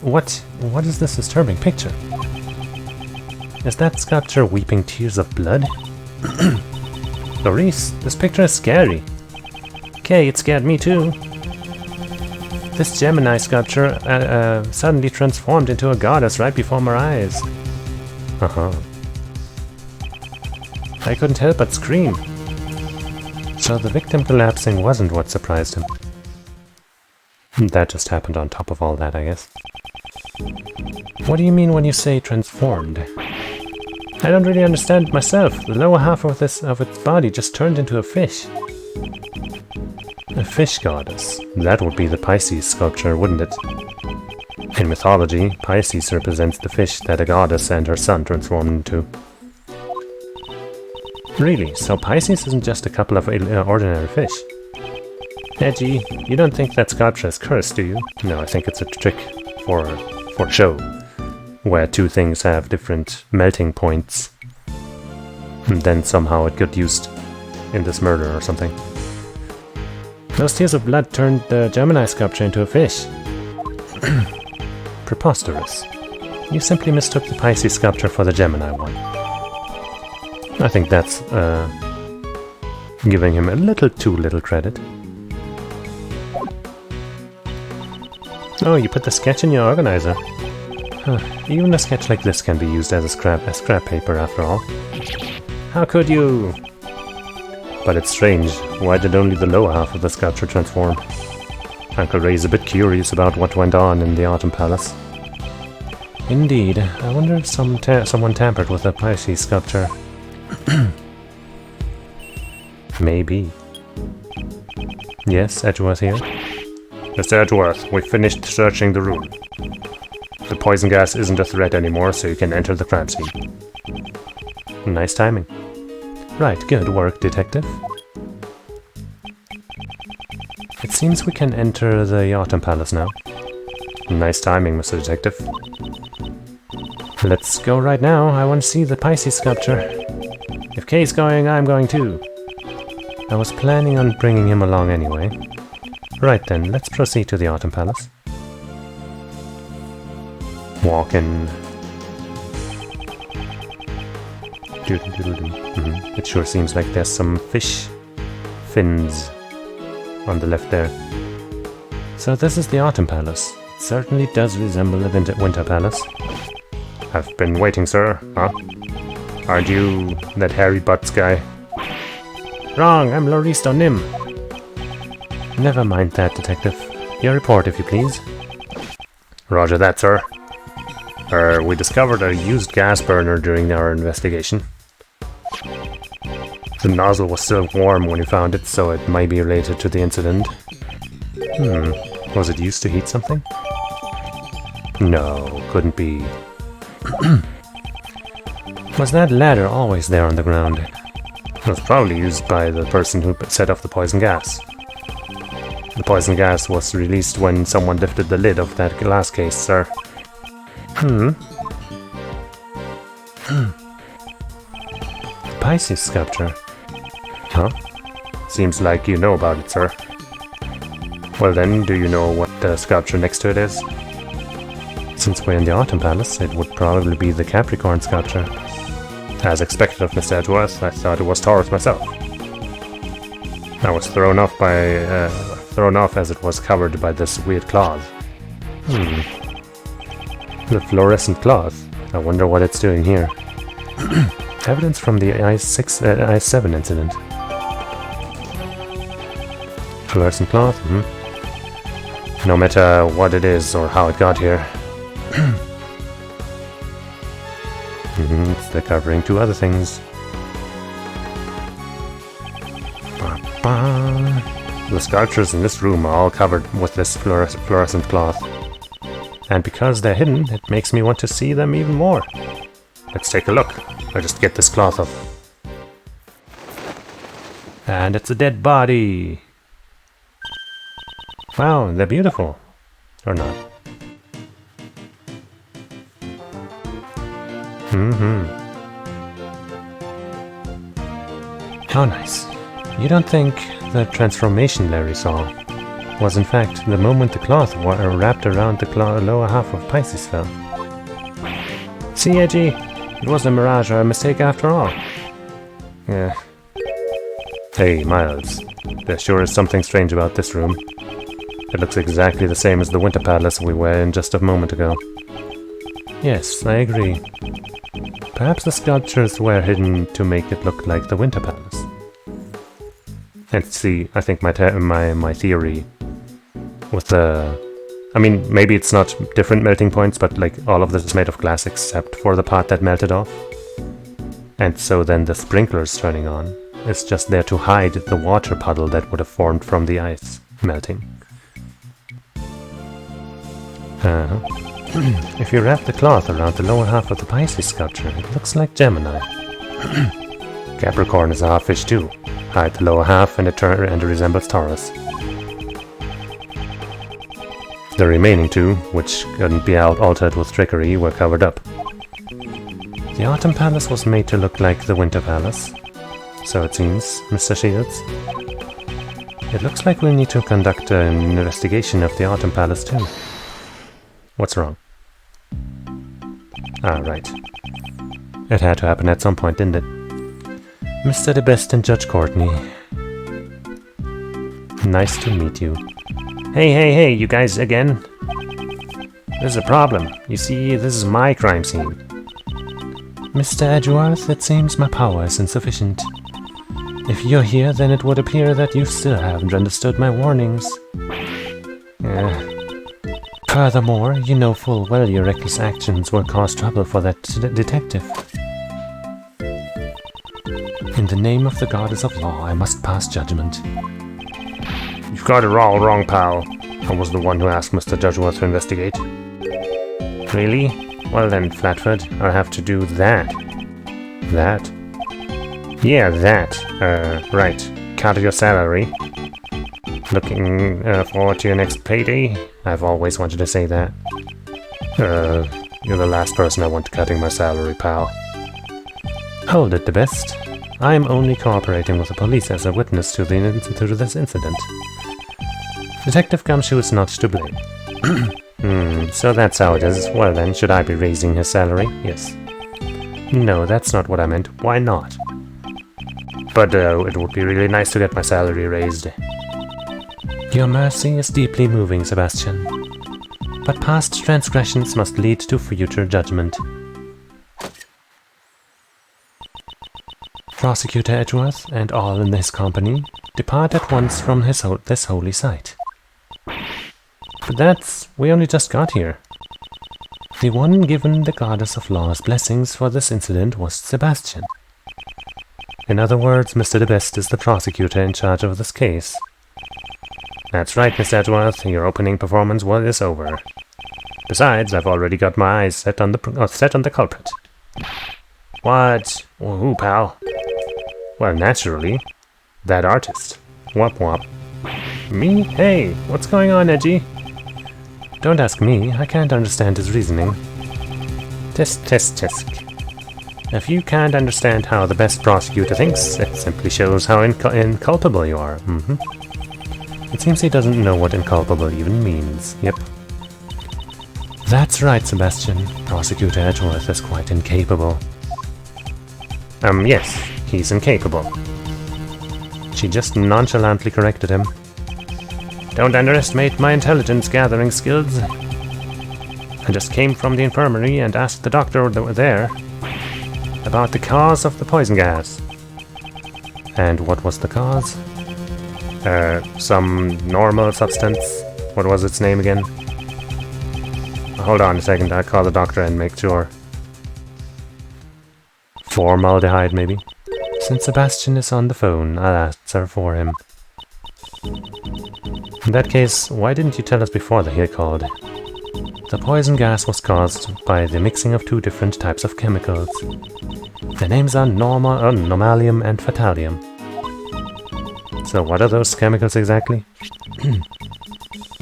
What is this disturbing picture? Is that sculpture weeping tears of blood? Maurice, this picture is scary. Okay, it scared me too. This Gemini sculpture suddenly transformed into a goddess right before my eyes. Uh-huh. I couldn't help but scream. So the victim collapsing wasn't what surprised him. That just happened on top of all that, I guess. What do you mean when you say transformed? I don't really understand it myself. The lower half of its body just turned into a fish. A fish goddess. That would be the Pisces sculpture, wouldn't it? In mythology, Pisces represents the fish that a goddess and her son transformed into. Really? So Pisces isn't just a couple of ordinary fish? Edgy, you don't think that sculpture is cursed, do you? No, I think it's a trick for show, where two things have different melting points, and then somehow it got used in this murder or something. Those tears of blood turned the Gemini sculpture into a fish. Preposterous. You simply mistook the Pisces sculpture for the Gemini one. I think that's giving him a little too little credit. Oh, you put the sketch in your organizer. Huh. Even a sketch like this can be used as a scrap paper after all. How could you? But it's strange. Why did only the lower half of the sculpture transform? Uncle Ray's a bit curious about what went on in the Autumn Palace. Indeed. I wonder if someone tampered with the Pisces sculpture. Maybe. Yes, Edgeworth here. Mr. Edgeworth, we finished searching the room. The poison gas isn't a threat anymore, so you can enter the crime scene. Nice timing. Right, good work, detective. It seems we can enter the Autumn Palace now. Nice timing, Mr. Detective. Let's go right now. I want to see the Pisces sculpture. If Kay's going, I'm going too. I was planning on bringing him along anyway. Right then, let's proceed to the Autumn Palace. Walk in. It sure seems like there's some fish fins on the left there. So this is the Autumn Palace. It certainly does resemble the Winter Palace. I've been waiting, sir. Huh? Aren't you that hairy butts guy? Wrong, I'm Loristo Nim. Never mind that, detective. Your report, if you please. Roger that, sir. We discovered a used gas burner during our investigation. The nozzle was still warm when we found it, so it might be related to the incident. Was it used to heat something? No, couldn't be. Was that ladder always there on the ground? It was probably used by the person who set off the poison gas. The poison gas was released when someone lifted the lid of that glass case, sir. Pisces sculpture. Huh? Seems like you know about it, sir. Well then, do you know what the sculpture next to it is? Since we're in the Autumn Palace, it would probably be the Capricorn sculpture. As expected of Mr. Edgeworth, I thought it was Taurus myself. I was thrown off as it was covered by this weird cloth. The fluorescent cloth. I wonder what it's doing here. Evidence from the I-7 incident. Fluorescent cloth? No matter what it is or how it got here. They're covering two other things. The sculptures in this room are all covered with this fluorescent cloth. And because they're hidden, it makes me want to see them even more. Let's take a look. I'll just get this cloth off. And it's a dead body! Wow, they're beautiful. Or not. How nice. You don't think the transformation Larry saw was in fact the moment the cloth wrapped around the lower half of Pisces fell? See, Edgy? It wasn't a mirage or a mistake after all. Yeah. Hey, Miles. There sure is something strange about this room. It looks exactly the same as the Winter Palace we were in just a moment ago. Yes, I agree. Perhaps the sculptures were hidden to make it look like the Winter Palace. And see, I think my theory with the... I mean, maybe it's not different melting points, but like all of this is made of glass except for the part that melted off. And so then the sprinklers turning on is just there to hide the water puddle that would have formed from the ice melting. If you wrap the cloth around the lower half of the Pisces sculpture, it looks like Gemini. Capricorn is a half-fish too. Hide the lower half and it resembles Taurus. The remaining two, which couldn't be altered with trickery, were covered up. The Autumn Palace was made to look like the Winter Palace. So it seems, Mr. Shields. It looks like we'll need to conduct an investigation of the Autumn Palace too. What's wrong? Ah, right. It had to happen at some point, didn't it? Mr. the Best and Judge Courtney. Nice to meet you. Hey, you guys again? There's a problem. You see, this is my crime scene. Mr. Edgeworth, it seems my power is insufficient. If you're here, then it would appear that you still haven't understood my warnings. Furthermore, you know full well your reckless actions will cause trouble for that detective. In the name of the goddess of law, I must pass judgment. You've got it all wrong, pal. I was the one who asked Mr. Judgeworth to investigate. Really? Well then, Flatfoot, I'll have to do that. That? Yeah, that. Right. Cut your salary. Looking forward to your next payday? I've always wanted to say that. You're the last person I want cutting my salary, pal. Hold it, the best. I'm only cooperating with the police as a witness to this incident. Detective Gumshoe is not to blame. So that's how it is. Well then, should I be raising his salary? Yes. No, that's not what I meant. Why not? But it would be really nice to get my salary raised. Your mercy is deeply moving, Sebastian. But past transgressions must lead to future judgment. Prosecutor Edgeworth and all in his company depart at once from this holy site. But we only just got here. The one given the goddess of law's blessings for this incident was Sebastian. In other words, Mr. De Best is the prosecutor in charge of this case. That's right, Mr. Edgeworth, your opening performance is over. Besides, I've already got my eyes set on the culprit. What? Well, who, pal? Well, naturally, that artist. Wop wop. Me? Hey, what's going on, Edgy? Don't ask me, I can't understand his reasoning. Tisk, tisk, tisk. If you can't understand how the best prosecutor thinks, it simply shows how inculpable you are. It seems he doesn't know what inculpable even means. Yep. That's right, Sebastian. Prosecutor Edgeworth is quite incapable. Yes, he's incapable. She just nonchalantly corrected him. Don't underestimate my intelligence-gathering skills. I just came from the infirmary and asked the doctor that were there about the cause of the poison gas. And what was the cause? Some normal substance. What was its name again? Hold on a second, I'll call the doctor and make sure. Formaldehyde, maybe? Since Sebastian is on the phone, I'll answer for him. In that case, why didn't you tell us before that he called? The poison gas was caused by the mixing of two different types of chemicals. The names are normalium and fatalium. So what are those chemicals exactly?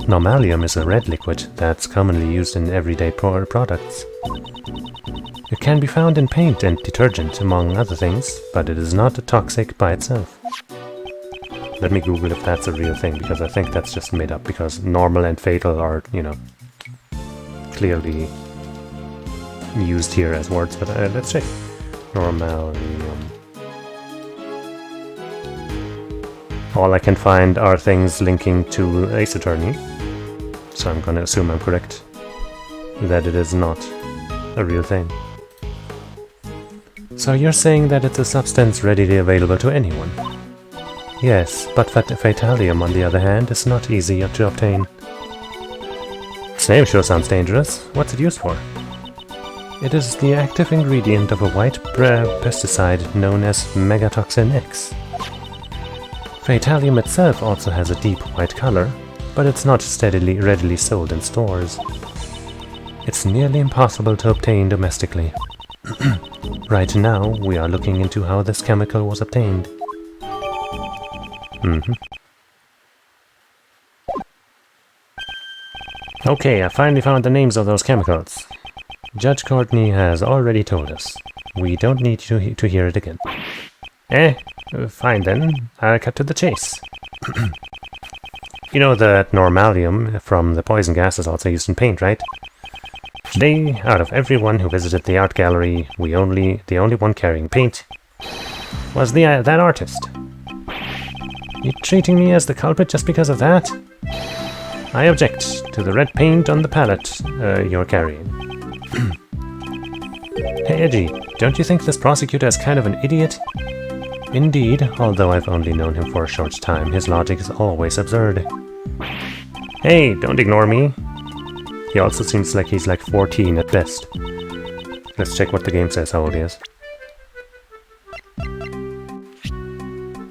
Normalium is a red liquid that's commonly used in everyday products. It can be found in paint and detergent, among other things, but it is not toxic by itself. Let me Google if that's a real thing, because I think that's just made up, because normal and fatal are, clearly used here as words, but let's check. Normalium. All I can find are things linking to Ace Attorney, so I'm gonna assume I'm correct, that it is not a real thing. So you're saying that it's a substance readily available to anyone? Yes, but fatalium, on the other hand, is not easy to obtain. Its name sure sounds dangerous. What's it used for? It is the active ingredient of a white pesticide known as megatoxin X. Fatalium itself also has a deep white color, but it's not readily sold in stores. It's nearly impossible to obtain domestically. Right now, we are looking into how this chemical was obtained. Okay, I finally found the names of those chemicals. Judge Courtney has already told us. We don't need to hear it again. Fine then. I'll cut to the chase. You know that normalium from the poison gas is also used in paint, right? Today, out of everyone who visited the art gallery, the only one carrying paint was that artist. You treating me as the culprit just because of that? I object to the red paint on the palette you're carrying. Hey Edgy, don't you think this prosecutor is kind of an idiot? Indeed, although I've only known him for a short time, his logic is always absurd. Hey, don't ignore me. He also seems like he's like 14 at best. Let's check what the game says how old he is.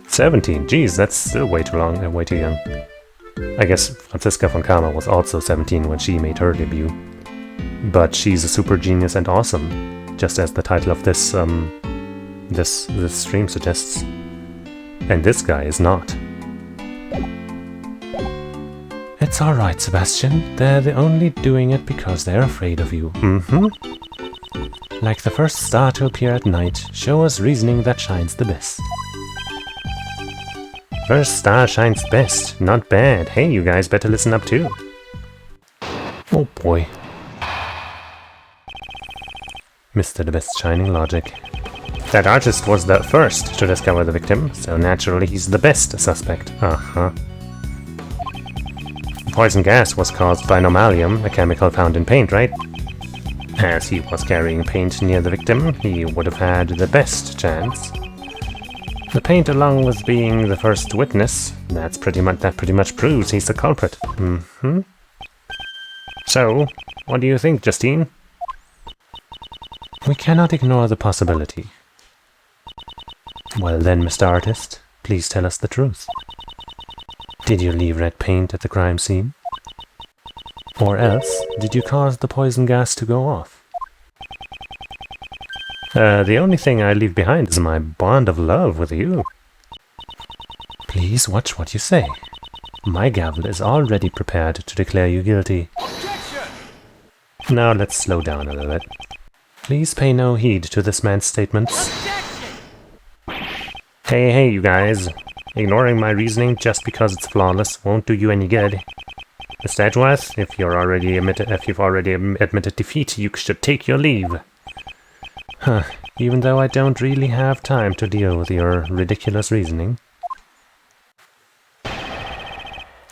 17, geez, that's still way too long and way too young. I guess Franziska von Kama was also 17 when she made her debut. But she's a super genius and awesome, just as the title of this this stream suggests. And this guy is not. It's alright, Sebastian. They're only doing it because they're afraid of you. Like the first star to appear at night, show us reasoning that shines the best. First star shines best. Not bad. Hey, you guys better listen up too. Oh boy. Mr. the Best shining logic. That artist was the first to discover the victim, so naturally he's the best suspect. Poison gas was caused by normalium, a chemical found in paint, right? As he was carrying paint near the victim, he would have had the best chance. The paint, along with being the first witness, that pretty much proves he's the culprit. So, what do you think, Justine? We cannot ignore the possibility. Well then, Mr. Artist, please tell us the truth. Did you leave red paint at the crime scene? Or else, did you cause the poison gas to go off? The only thing I leave behind is my bond of love with you. Please watch what you say. My gavel is already prepared to declare you guilty. Objection! Now let's slow down a little bit. Please pay no heed to this man's statements. Objection! Hey, you guys. Ignoring my reasoning just because it's flawless won't do you any good. Mr. Edgeworth, if you've already admitted defeat, you should take your leave. Even though I don't really have time to deal with your ridiculous reasoning.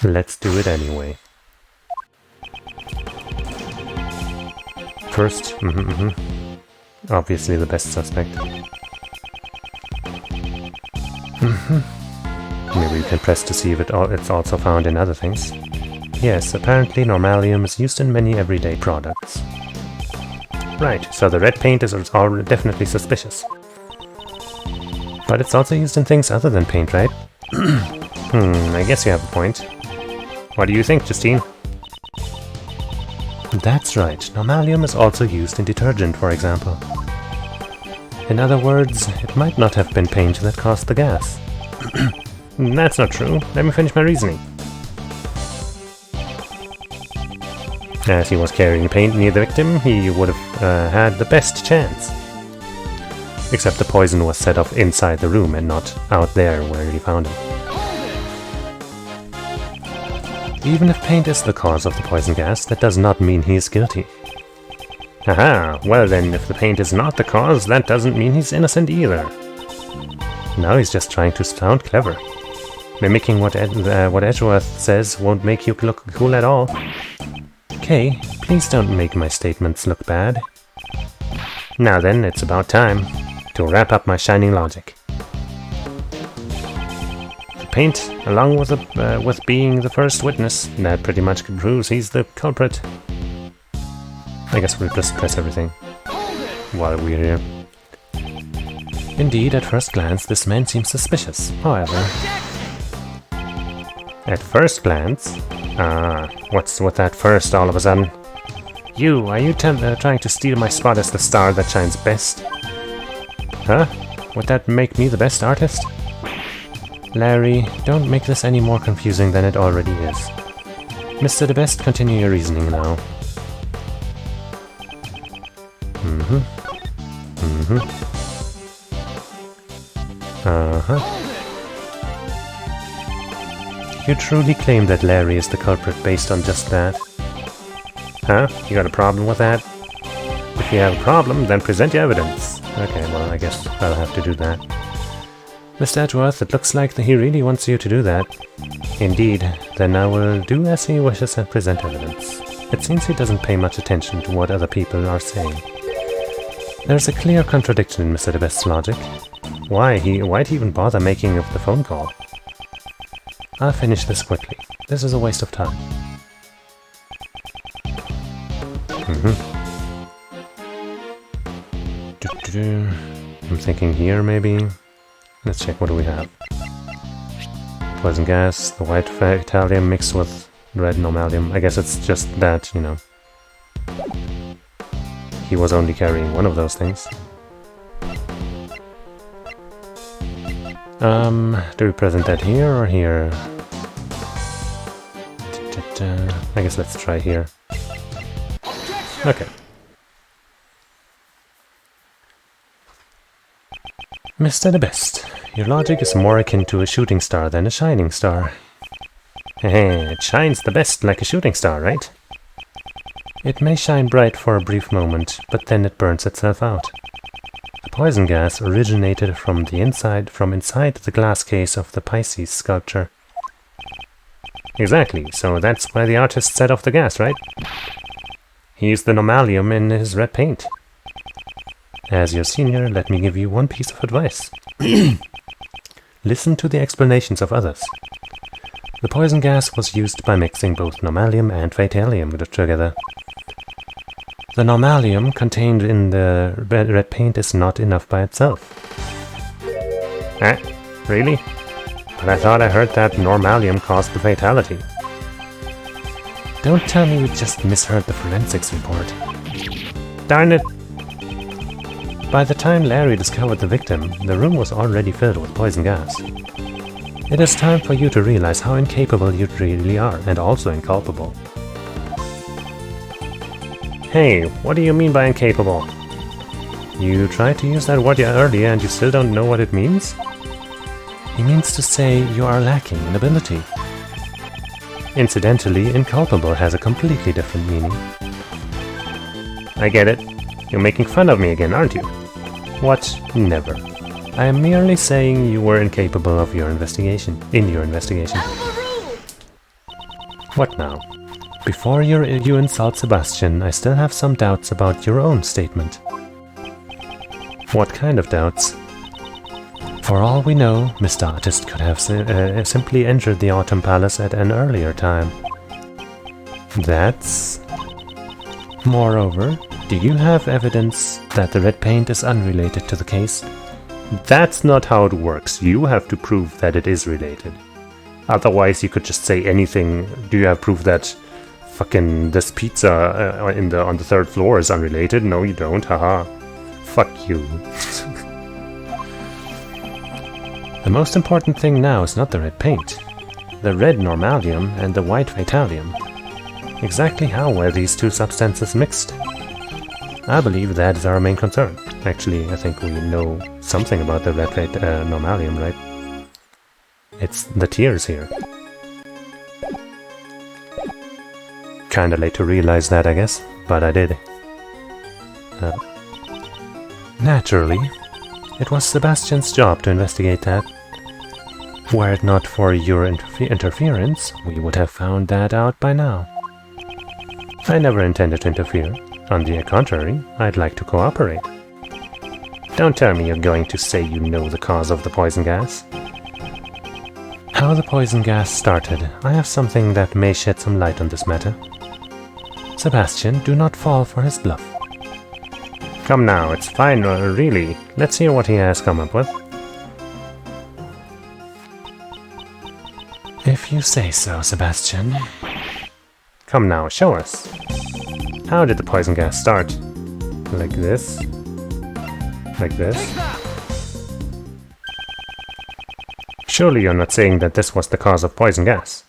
Let's do it anyway. First, obviously the best suspect. Maybe you can press to see if it's also found in other things. Yes, apparently normalium is used in many everyday products. Right, so the red paint is definitely suspicious. But it's also used in things other than paint, right? I guess you have a point. What do you think, Justine? That's right, normalium is also used in detergent, for example. In other words, it might not have been paint that caused the gas. That's not true. Let me finish my reasoning. As he was carrying paint near the victim, he would have had the best chance. Except the poison was set off inside the room and not out there where he found it. Even if paint is the cause of the poison gas, that does not mean he is guilty. Aha, well then, if the paint is not the cause, that doesn't mean he's innocent either. Now he's just trying to sound clever. Mimicking what Edgeworth says won't make you look cool at all. Okay, please don't make my statements look bad. Now then, it's about time to wrap up my shining logic. The paint, along with being the first witness, that pretty much proves he's the culprit. I guess we'll just press everything while we're here. Indeed, at first glance, this man seems suspicious. However, at first glance? What's with that first all of a sudden? You, are you trying to steal my spot as the star that shines best? Huh? Would that make me the best artist? Larry, don't make this any more confusing than it already is. Mr. the Best, continue your reasoning now. You truly claim that Larry is the culprit based on just that? Huh? You got a problem with that? If you have a problem, then present your evidence. Okay, well, I guess I'll have to do that. Mr. Edgeworth, it looks like that he really wants you to do that. Indeed, then I will do as he wishes and present evidence. It seems he doesn't pay much attention to what other people are saying. There's a clear contradiction in Mr. DeBest's logic. Why'd he even bother making the phone call? I'll finish this quickly. This is a waste of time. I'm thinking here, maybe. Let's check, what do we have? Poison gas, the white Italium mixed with red normalium. I guess it's just that, you know. He was only carrying one of those things. Do we present that here or here? I guess let's try here. Okay. Mr. DeBest, your logic is more akin to a shooting star than a shining star. Heh, it shines the best like a shooting star, right? It may shine bright for a brief moment, but then it burns itself out. The poison gas originated from inside the glass case of the Pisces sculpture. Exactly, so that's why the artist set off the gas, right? He used the normalium in his red paint. As your senior, let me give you one piece of advice. Listen to the explanations of others. The poison gas was used by mixing both normalium and fatalium together. The normalium contained in the red paint is not enough by itself. Really? But I thought I heard that normalium caused the fatality. Don't tell me we just misheard the forensics report. Darn it! By the time Larry discovered the victim, the room was already filled with poison gas. It is time for you to realize how incapable you really are, and also inculpable. Hey, what do you mean by incapable? You tried to use that word earlier and you still don't know what it means? He means to say you are lacking in ability. Incidentally, inculpable has a completely different meaning. I get it. You're making fun of me again, aren't you? What? Never. I am merely saying you were incapable of your investigation. What now? Before you insult Sebastian, I still have some doubts about your own statement. What kind of doubts? For all we know, Mr. Artist could have simply entered the Autumn Palace at an earlier time. That's... Moreover, do you have evidence that the red paint is unrelated to the case? That's not how it works. You have to prove that it is related. Otherwise, you could just say anything. Do you have proof that fucking this pizza on the third floor is unrelated? No, you don't. Haha. Fuck you. The most important thing now is not the red paint. The red normalium and the white fatalium. Exactly how were these two substances mixed? I believe that is our main concern. Actually, I think we know something about the red normalium, right? It's the tears here. Kinda late to realize that, I guess, but I did. Naturally, it was Sebastian's job to investigate that. Were it not for your interference, we would have found that out by now. I never intended to interfere. On the contrary, I'd like to cooperate. Don't tell me you're going to say you know the cause of the poison gas. How the poison gas started, I have something that may shed some light on this matter. Sebastian, do not fall for his bluff. Come now, it's fine, really. Let's hear what he has come up with. If you say so, Sebastian. Come now, show us. How did the poison gas start? Like this? Like this? Surely you're not saying that this was the cause of poison gas.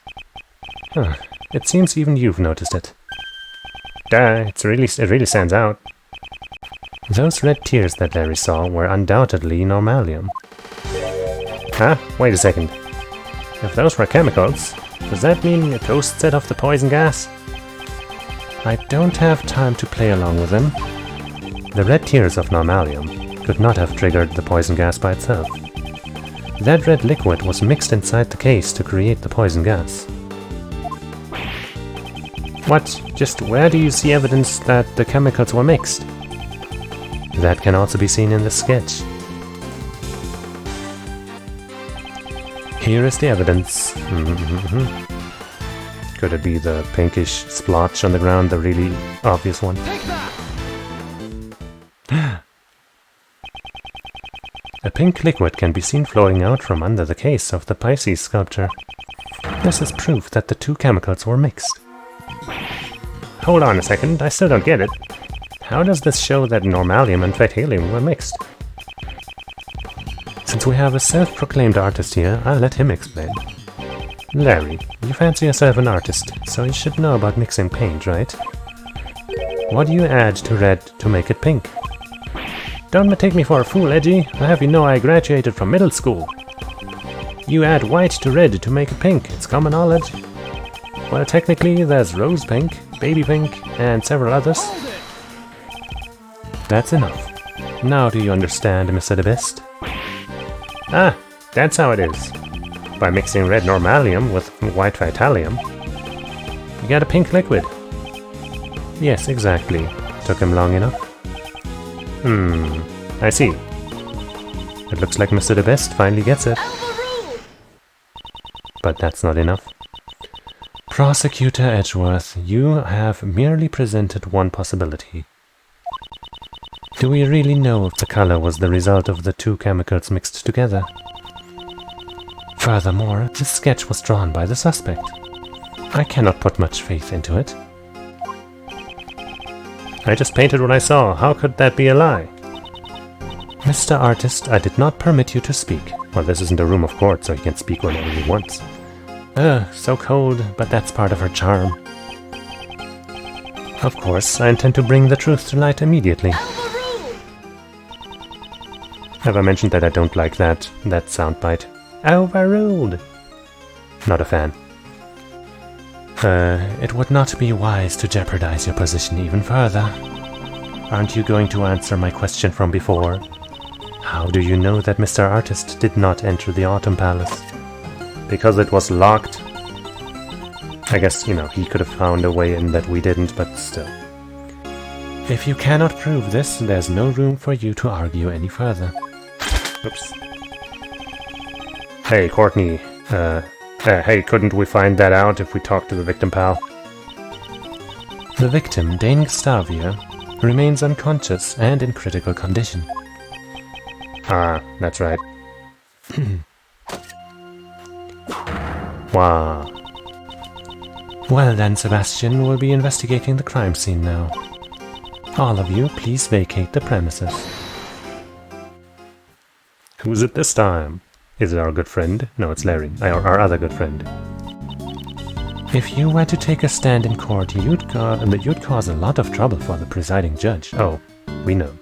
Huh. It seems even you've noticed it. Duh, it really stands out. Those red tears that Larry saw were undoubtedly normalium. Huh? Wait a second. If those were chemicals, does that mean a toast set off the poison gas? I don't have time to play along with them. The red tears of normalium could not have triggered the poison gas by itself. That red liquid was mixed inside the case to create the poison gas. What? Just where do you see evidence that the chemicals were mixed? That can also be seen in the sketch. Here is the evidence. Could it be the pinkish splotch on the ground, the really obvious one?
Take that!
A pink liquid can be seen flowing out from under the case of the Pisces sculpture. This is proof that the two chemicals were mixed. Hold on a second, I still don't get it. How does this show that normalium and phthalate were mixed? Since we have a self-proclaimed artist here, I'll let him explain. Larry, you fancy yourself an artist, so you should know about mixing paint, right? What do you add to red to make it pink? Don't take me for a fool, Edgy. I'll have you know I graduated from middle school. You add white to red to make it pink. It's common knowledge. Well, technically, there's rose pink, baby pink, and several others. That's enough. Now do you understand, Mr. the Best? Ah, that's how it is. By mixing red normalium with white phthalate, you get a pink liquid. Yes, exactly. Took him long enough. I see. It looks like Mr. the Best finally gets it. But that's not enough. Prosecutor Edgeworth, you have merely presented one possibility. Do we really know if the color was the result of the two chemicals mixed together? Furthermore, this sketch was drawn by the suspect. I cannot put much faith into it. I just painted what I saw. How could that be a lie? Mr. Artist, I did not permit you to speak. Well, this isn't a room of court, so he can speak whenever he wants. So cold, but that's part of her charm. Of course, I intend to bring the truth to light immediately. Have I mentioned that I don't like that soundbite? Overruled! Not a fan. It would not be wise to jeopardize your position even further. Aren't you going to answer my question from before? How do you know that Mr. Artist did not enter the Autumn Palace? Because it was locked. I guess, you know, he could have found a way in that we didn't, but still. If you cannot prove this, there's no room for you to argue any further. Oops. Hey, Courtney. Hey, couldn't we find that out if we talked to the victim, pal? The victim, Dane Gustavia, remains unconscious and in critical condition. Ah, that's right. Wow. Well then, Sebastian, we'll be investigating the crime scene now. All of you, please vacate the premises. Who's it this time? Is it our good friend? No, it's Larry, our other good friend. If you were to take a stand in court, you'd cause a lot of trouble for the presiding judge. Oh, we know.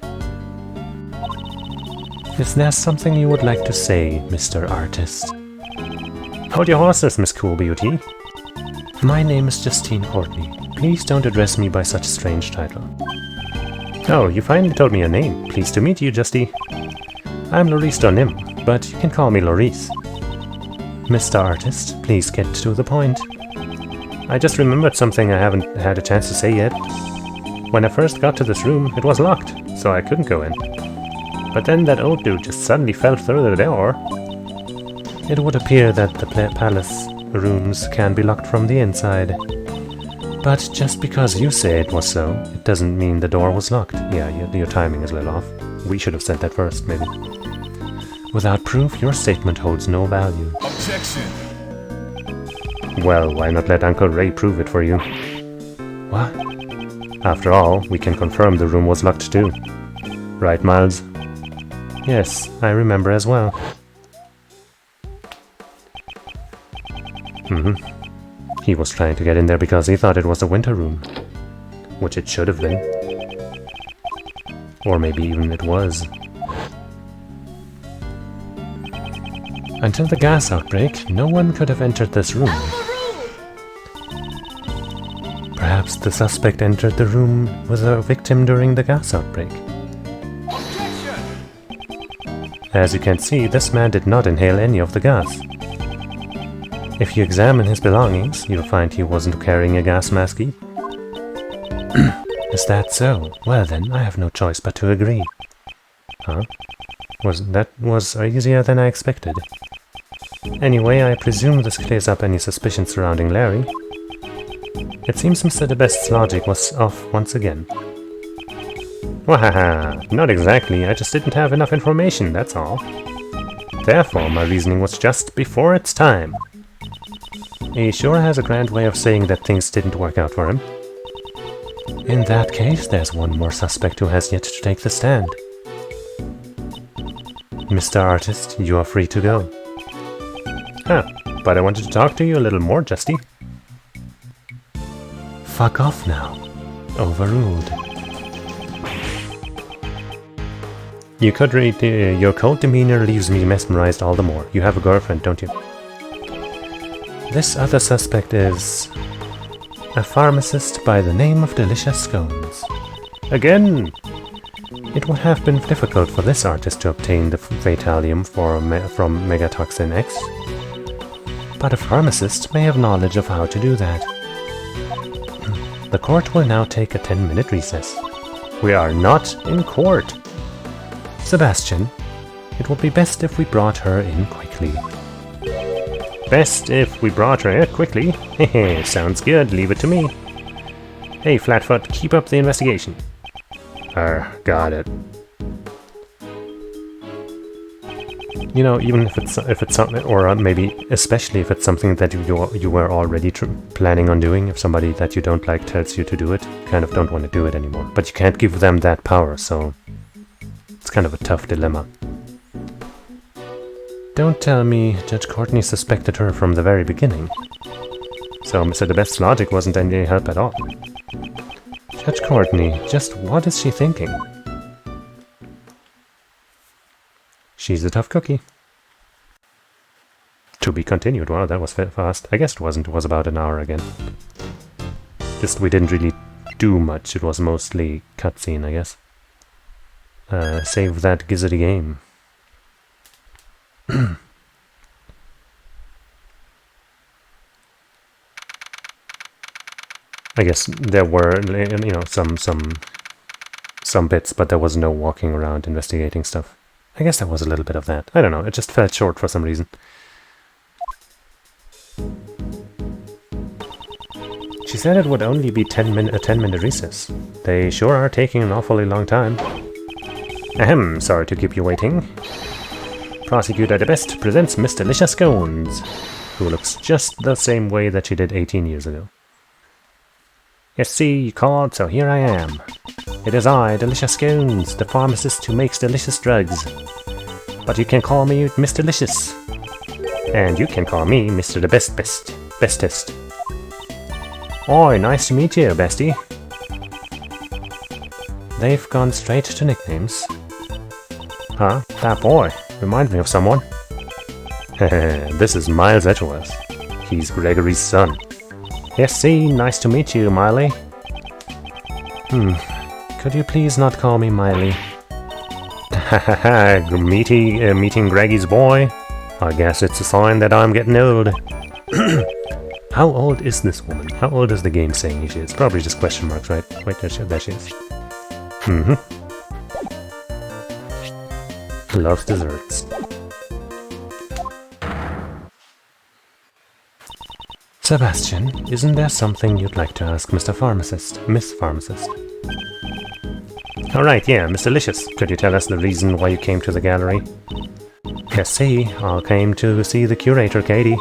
Is there something you would like to say, Mr. Artist? Hold your horses, Miss Cool Beauty. My name is Justine Courtney. Please don't address me by such a strange title. Oh, you finally told me your name. Pleased to meet you, Justy. I'm Laurice Donim, but you can call me Laurice. Mr. Artist, please get to the point. I just remembered something I haven't had a chance to say yet. When I first got to this room, it was locked, so I couldn't go in. But then that old dude just suddenly fell through the door. It would appear that the palace rooms can be locked from the inside. But just because you say it was so, it doesn't mean the door was locked. Yeah, your timing is a little off. We should have said that first, maybe. Without proof, your statement holds no value.
Objection!
Well, why not let Uncle Ray prove it for you? What? After all, we can confirm the room was locked too. Right, Miles? Yes, I remember as well. He was trying to get in there because he thought it was a winter room. Which it should have been. Or maybe even it was. Until the gas outbreak, no one could have entered this room. Perhaps the suspect entered the room with a victim during the gas outbreak. As you can see, this man did not inhale any of the gas. If you examine his belongings, you'll find he wasn't carrying a gas mask either. Is that so? Well then, I have no choice but to agree. Huh? That was easier than I expected. Anyway, I presume this clears up any suspicion surrounding Larry. It seems Mr. The Best's logic was off once again. Wahaha, not exactly, I just didn't have enough information, that's all. Therefore, my reasoning was just before its time. He sure has a grand way of saying that things didn't work out for him. In that case, there's one more suspect who has yet to take the stand. Mr. Artist, you are free to go. Huh, but I wanted to talk to you a little more, Justy. Fuck off now. Overruled. You could read your cold demeanor leaves me mesmerized all the more. You have a girlfriend, don't you? This other suspect is a pharmacist by the name of Delicious Scones. Again! It would have been difficult for this artist to obtain the Fatalium from Megatoxin X. But a pharmacist may have knowledge of how to do that. The court will now take a 10-minute recess. We are not in court! Sebastian, it would be best if we brought her in quickly. Best if we brought her in quickly? Hehe, sounds good, leave it to me. Hey, Flatfoot, keep up the investigation. Got it. You know, even if it's something, or maybe especially if it's something that you were already planning on doing, if somebody that you don't like tells you to do it, you kind of don't want to do it anymore. But you can't give them that power, so it's kind of a tough dilemma. Don't tell me Judge Courtney suspected her from the very beginning. So Mr. The Best's logic wasn't any help at all. Judge Courtney, just what is she thinking? She's a tough cookie. To be continued. Wow, that was fast. I guess it wasn't. It was about an hour again. Just we didn't really do much. It was mostly cutscene, I guess. Save that gizzardy game. I guess there were, you know, some bits, but there was no walking around investigating stuff. I guess there was a little bit of that. I don't know, it just felt short for some reason. She said it would only be a 10-minute recess. They sure are taking an awfully long time. Ahem, sorry to keep you waiting. Prosecutor the Best presents Miss Delicious Scones, who looks just the same way that she did 18 years ago. Yes, see, you called, so here I am. It is I, Delicious Scones, the pharmacist who makes delicious drugs. But you can call me Miss Delicious. And you can call me Mr. the Bestest. Oi, nice to meet you, bestie. They've gone straight to nicknames. Huh? That boy. Reminds me of someone. This is Miles Edgeworth. He's Gregory's son. Yes, see, nice to meet you, Miley. Could you please not call me Miley? Hahaha, meeting Greggy's boy? I guess it's a sign that I'm getting old. How old is this woman? How old is the game saying she is? Probably just question marks, right? Wait, there she is. Loves desserts. Sebastian, isn't there something you'd like to ask Mr. Pharmacist, Miss Pharmacist? Alright, yeah, Miss Delicious, could you tell us the reason why you came to the gallery? Yes, see, I came to see the curator, Katie.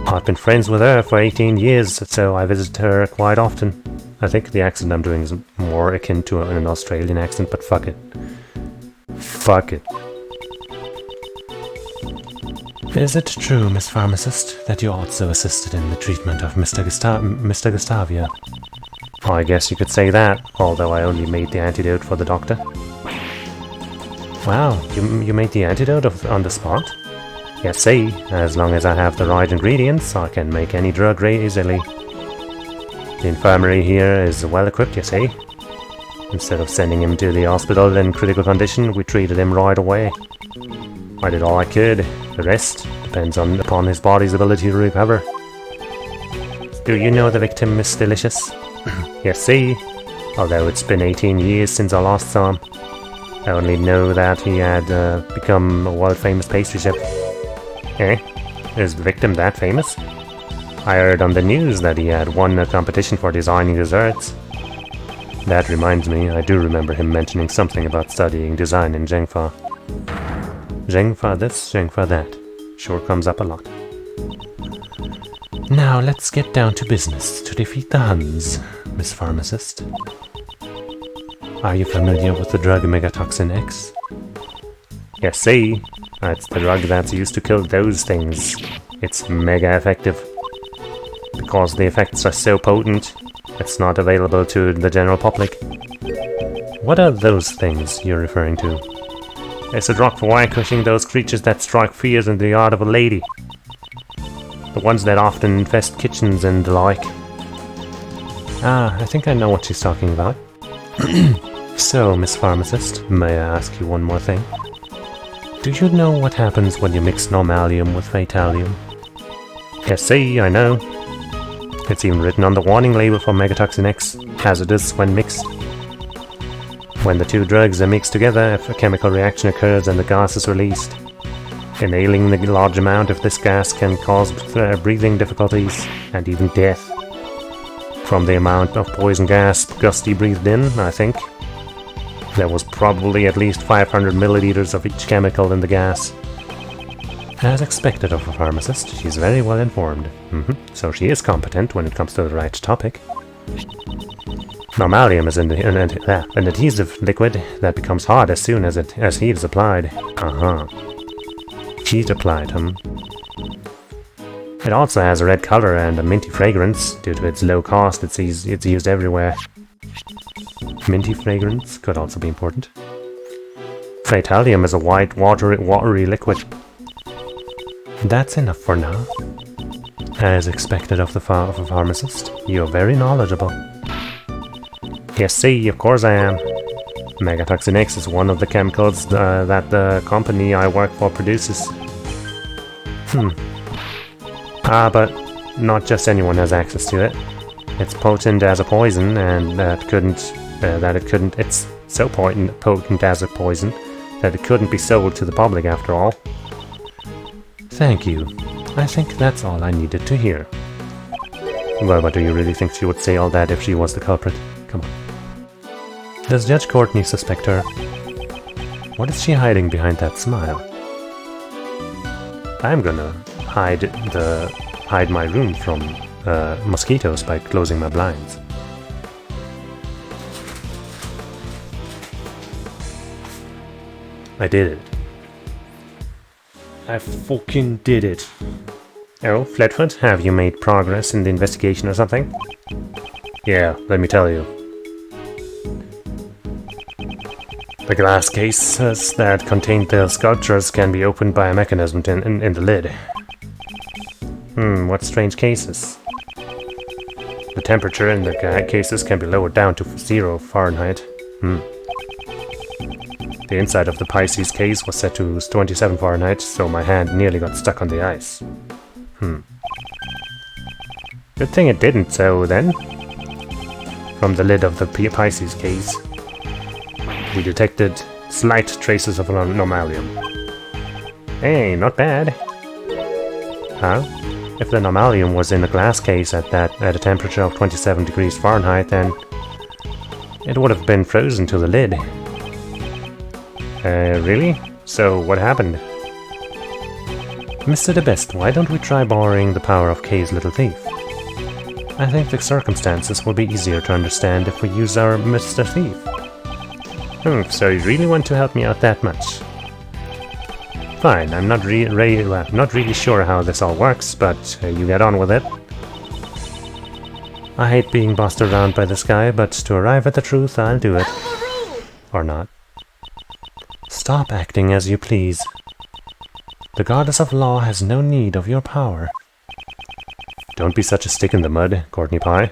I've been friends with her for 18 years, so I visit her quite often. I think the accent I'm doing is more akin to an Australian accent, but fuck it. Fuck it. Is it true, Miss Pharmacist, that you also assisted in the treatment of Mr. Gustavia? I guess you could say that, although I only made the antidote for the doctor. Wow, you made the antidote on the spot? Yes, see, as long as I have the right ingredients, I can make any drug very easily. The infirmary here is well equipped, you see. Instead of sending him to the hospital in critical condition, we treated him right away. I did all I could. The rest depends upon his body's ability to recover. Do you know the victim, Miss Delicious? Yes, see. Although it's been 18 years since I last saw him. I only know that he had become a world-famous pastry chef. Eh? Is the victim that famous? I heard on the news that he had won a competition for designing desserts. That reminds me, I do remember him mentioning something about studying design in Zhengfa. Zhengfa this, Zhengfa that. Sure comes up a lot. Now let's get down to business to defeat the Huns, Miss Pharmacist. Are you familiar with the drug Megatoxin X? Yes, see. It's the drug that's used to kill those things. It's mega effective. Because the effects are so potent, it's not available to the general public. What are those things you're referring to? It's a drug for vanquishing those creatures that strike fears in the heart of a lady. The ones that often infest kitchens and the like. Ah, I think I know what she's talking about. So, Miss Pharmacist, may I ask you one more thing? Do you know what happens when you mix normalium with fatalium? Yes, see, I know. It's even written on the warning label for Megatoxin X, hazardous when mixed. When the two drugs are mixed together, if a chemical reaction occurs and the gas is released. Inhaling the large amount of this gas can cause breathing difficulties and even death. From the amount of poison gas Gusty breathed in, I think, there was probably at least 500 milliliters of each chemical in the gas. As expected of a pharmacist, she's very well informed. So she is competent when it comes to the right topic. Normalium is an adhesive liquid that becomes hard as soon as heat is applied. Heat applied, It also has a red color and a minty fragrance. Due to its low cost, it's used everywhere. Minty fragrance could also be important. Fatalium is a white, watery liquid. That's enough for now. As expected of a pharmacist, you're very knowledgeable. Yes, see, of course I am. Megatoxin X is one of the chemicals that the company I work for produces. But not just anyone has access to it. It's potent as a poison, and it's so potent as a poison that it couldn't be sold to the public after all. Thank you. I think that's all I needed to hear. Well, but do you really think she would say all that if she was the culprit? Come on. Does Judge Courtney suspect her? What is she hiding behind that smile? I'm gonna hide my room from mosquitoes by closing my blinds. I did it. I fucking did it. Oh, Flatfoot, have you made progress in the investigation or something? Yeah, let me tell you. The glass cases that contained the sculptures can be opened by a mechanism in the lid. What strange cases. The temperature in the cases can be lowered down to 0 Fahrenheit. The inside of the Pisces case was set to 27 Fahrenheit, so my hand nearly got stuck on the ice. Good thing it didn't, so then. From the lid of the Pisces case, we detected slight traces of normalium. Hey, not bad. Huh? If the normalium was in a glass case at a temperature of 27 degrees Fahrenheit, then it would have been frozen to the lid. Really? So what happened? Mr. the Best, why don't we try borrowing the power of Kay's little thief? I think the circumstances will be easier to understand if we use our Mr. Thief. So you really want to help me out that much? Fine, I'm not really sure how this all works, but you get on with it. I hate being bossed around by this guy, but to arrive at the truth, I'll do it. Or not. Stop acting as you please. The goddess of law has no need of your power. Don't be such a stick in the mud, Courtney Pie.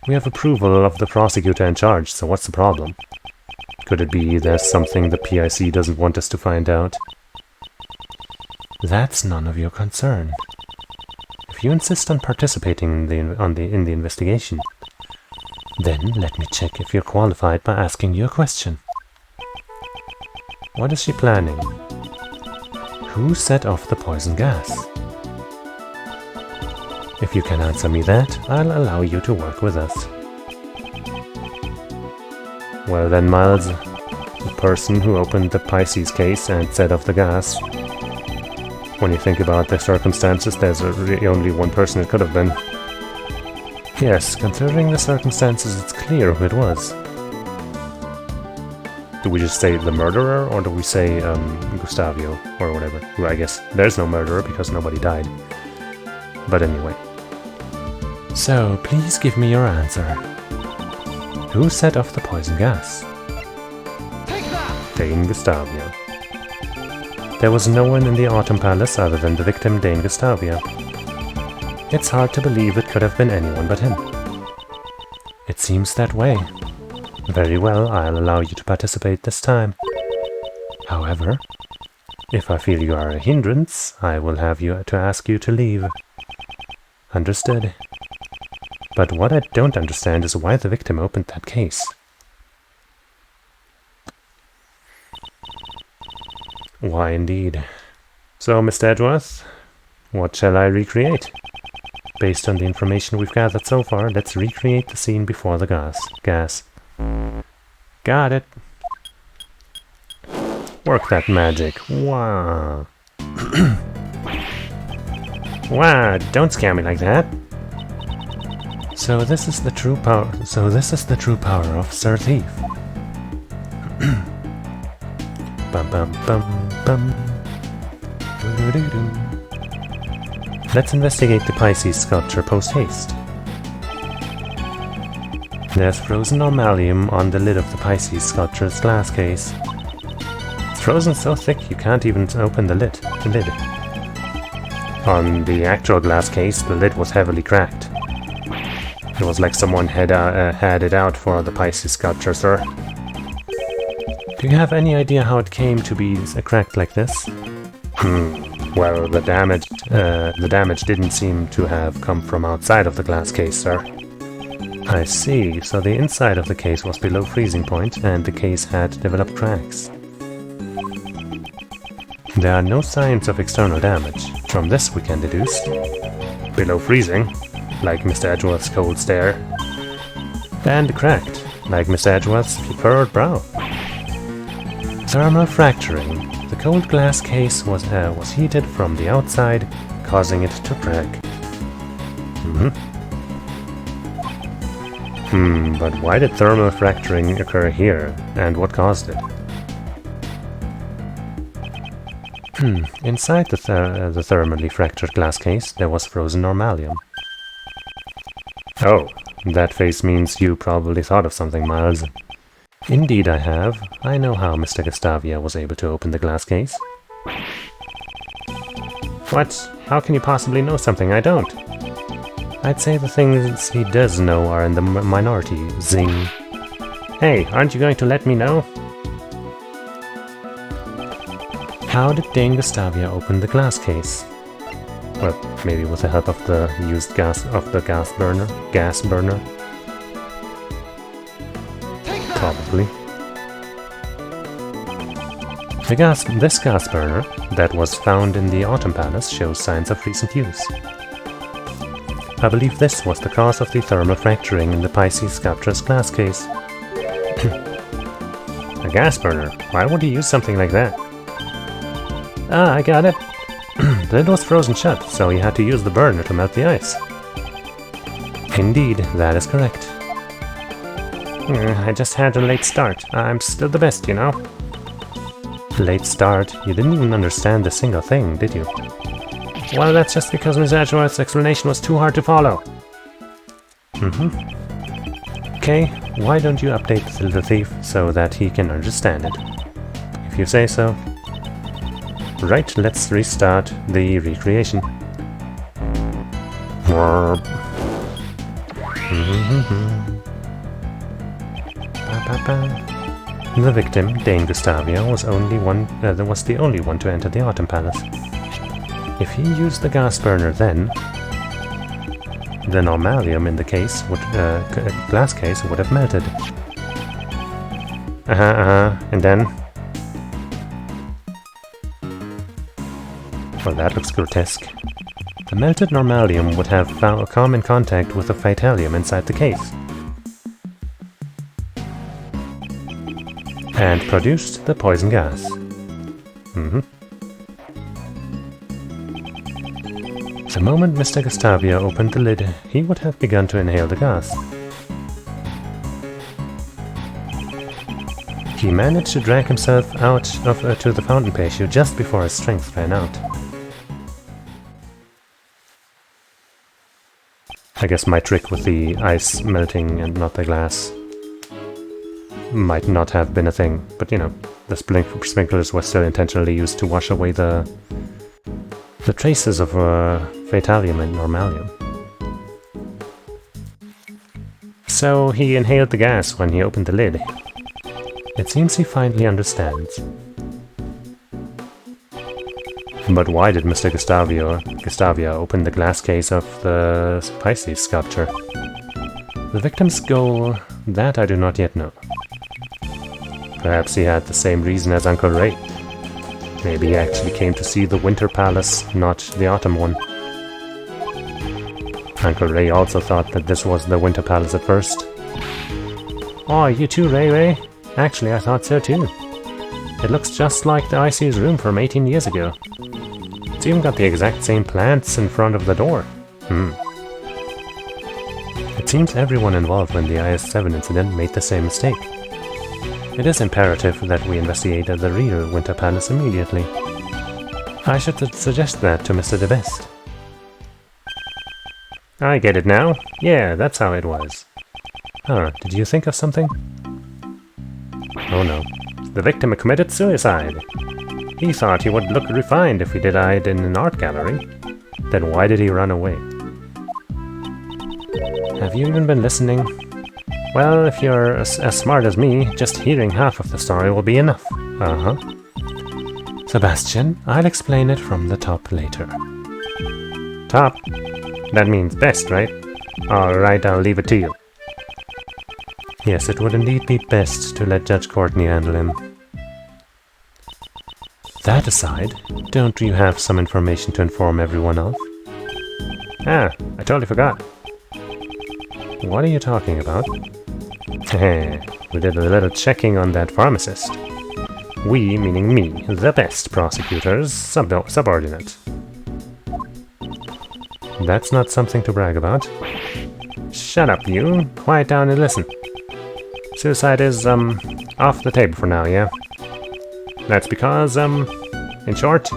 We have approval of the prosecutor in charge, so what's the problem? Could it be there's something the PIC doesn't want us to find out? That's none of your concern. If you insist on participating in the investigation, then let me check if you're qualified by asking you a question. What is she planning? Who set off the poison gas? If you can answer me that, I'll allow you to work with us. Well then, Miles, the person who opened the Pisces case and set off the gas. When you think about the circumstances, there's really only one person it could have been. Yes, considering the circumstances, it's clear who it was. Do we just say the murderer, or do we say Gustavio, or whatever? Well, I guess there's no murderer because nobody died. But anyway. So, please give me your answer. Who set off the poison gas? Dane Gustavia. There was no one in the Autumn Palace other than the victim Dane Gustavia. It's hard to believe it could have been anyone but him. It seems that way. Very well, I'll allow you to participate this time. However, if I feel you are a hindrance, I will have to ask you to leave. Understood. But what I don't understand is why the victim opened that case. Why indeed. So, Mr. Edgeworth, what shall I recreate? Based on the information we've gathered so far, let's recreate the scene before the gas. Got it. Work that magic. Wow. Wow, don't scare me like that. So this is the true power. Of Sir Thief. Bum bum bum bum. Let's investigate the Pisces sculpture post-haste. There's frozen normalium on the lid of the Pisces sculpture's glass case. It's frozen so thick you can't even open the lid. On the actual glass case, the lid was heavily cracked. It was like someone had it out for the Pisces sculpture, sir. Do you have any idea how it came to be cracked like this? Well, the damage didn't seem to have come from outside of the glass case, sir. I see, so the inside of the case was below freezing point, and the case had developed cracks. There are no signs of external damage. From this we can deduce below freezing, like Mr. Edgeworth's cold stare, and cracked, like Mr. Edgeworth's furrowed brow. Thermal fracturing. The cold glass case was heated from the outside, causing it to crack. But why did thermal fracturing occur here, and what caused it? Inside the thermally fractured glass case, there was frozen normalium. Oh, that face means you probably thought of something, Miles. Indeed I have. I know how Mr. Gustavia was able to open the glass case. What? How can you possibly know something I don't? I'd say the things he does know are in the minority, zing. Hey, aren't you going to let me know? How did Dane Gustavia open the glass case? Well, maybe with the help of the used gas burner. Probably. This gas burner that was found in the Autumn Palace shows signs of recent use. I believe this was the cause of the thermal fracturing in the Pisces sculpture's glass case. A gas burner? Why would he use something like that? Ah, I got it. The lid was frozen shut, so he had to use the burner to melt the ice. Indeed, that is correct. I just had a late start. I'm still the best, you know. Late start? You didn't even understand a single thing, did you? Well, that's just because Miss Edgeworth's explanation was too hard to follow. Okay, why don't you update the thief so that he can understand it? If you say so. Right, let's restart the recreation. The victim, Dane Gustavia, was the only one to enter the Autumn Palace. If he used the gas burner then, the normalium in the case, glass case, would have melted. And then... Well, that looks grotesque. The melted normalium would have come in contact with the vitalium inside the case. And produced the poison gas. The moment Mr. Gustavia opened the lid, he would have begun to inhale the gas. He managed to drag himself out to the fountain patio just before his strength ran out. I guess my trick with the ice melting and not the glass might not have been a thing, but you know, the sprinklers were still intentionally used to wash away the traces of vitalium and normalium. So he inhaled the gas when he opened the lid. It seems he finally understands. But why did Mr. Gustavia open the glass case of the Pisces sculpture? The victim's goal, that I do not yet know. Perhaps he had the same reason as Uncle Ray. Maybe he actually came to see the Winter Palace, not the Autumn one. Uncle Ray also thought that this was the Winter Palace at first. Oh, you too, Ray? Actually, I thought so too. It looks just like the IC's room from 18 years ago. It's even got the exact same plants in front of the door. It seems everyone involved in the IS-7 incident made the same mistake. It is imperative that we investigate the real Winter Palace immediately. I should suggest that to Mr. De Best. I get it now. Yeah, that's how it was. Huh, did you think of something? Oh no. The victim committed suicide. He thought he would look refined if he died in an art gallery. Then why did he run away? Have you even been listening? Well, if you're as smart as me, just hearing half of the story will be enough. Sebastian, I'll explain it from the top later. Top? That means best, right? Alright, I'll leave it to you. Yes, it would indeed be best to let Judge Courtney handle him. That aside, don't you have some information to inform everyone of? Ah, I totally forgot. What are you talking about? We did a little checking on that pharmacist. We, meaning me, the best prosecutor's subordinate. That's not something to brag about. Shut up, you. Quiet down and listen. Suicide is, off the table for now, yeah? That's because, in short,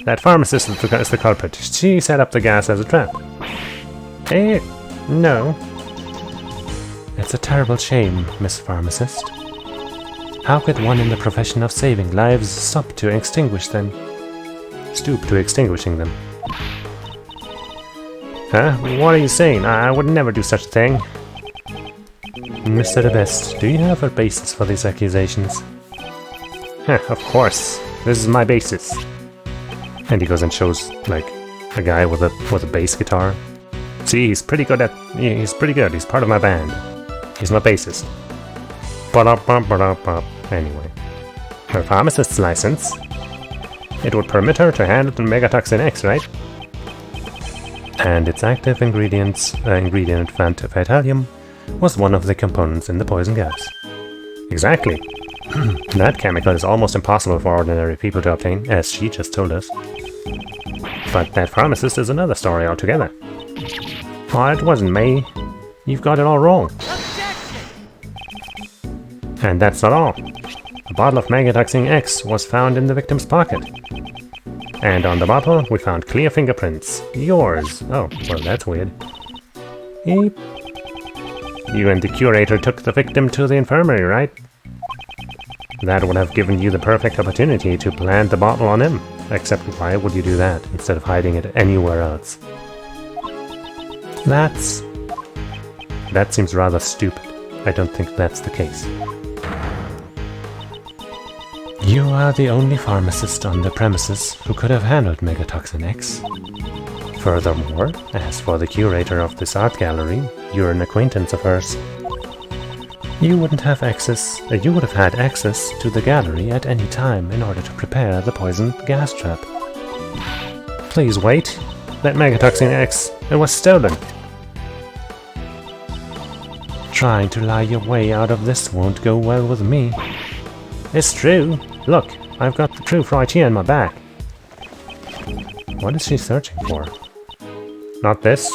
that pharmacist is the culprit. She set up the gas as a trap. Eh? No. It's a terrible shame, Miss Pharmacist. How could one in the profession of saving lives stoop to extinguishing them? Huh? What are you saying? I would never do such a thing. Mr. De Best, do you have a basis for these accusations? Of course. This is my basis. And he goes and shows, like, a guy with a bass guitar. See, he's pretty good. He's part of my band. He's my bassist. Anyway. Her pharmacist's license. It would permit her to handle the Megatoxin X, right? And its active ingredient, vitalium, was one of the components in the poison gas. Exactly. That chemical is almost impossible for ordinary people to obtain, as she just told us. But that pharmacist is another story altogether. Oh, it wasn't me. You've got it all wrong. And that's not all. A bottle of Megatoxin X was found in the victim's pocket. And on the bottle, we found clear fingerprints. Yours. Oh, well, that's weird. Eep. You and the curator took the victim to the infirmary, right? That would have given you the perfect opportunity to plant the bottle on him. Except why would you do that, instead of hiding it anywhere else? That seems rather stupid. I don't think that's the case. You are the only pharmacist on the premises who could have handled Megatoxin X. Furthermore, as for the curator of this art gallery, you're an acquaintance of hers. You would have had access to the gallery at any time in order to prepare the poison gas trap. Please wait. That Megatoxin X, it was stolen. Trying to lie your way out of this won't go well with me. It's true. Look, I've got the proof right here in my bag. What is she searching for? Not this.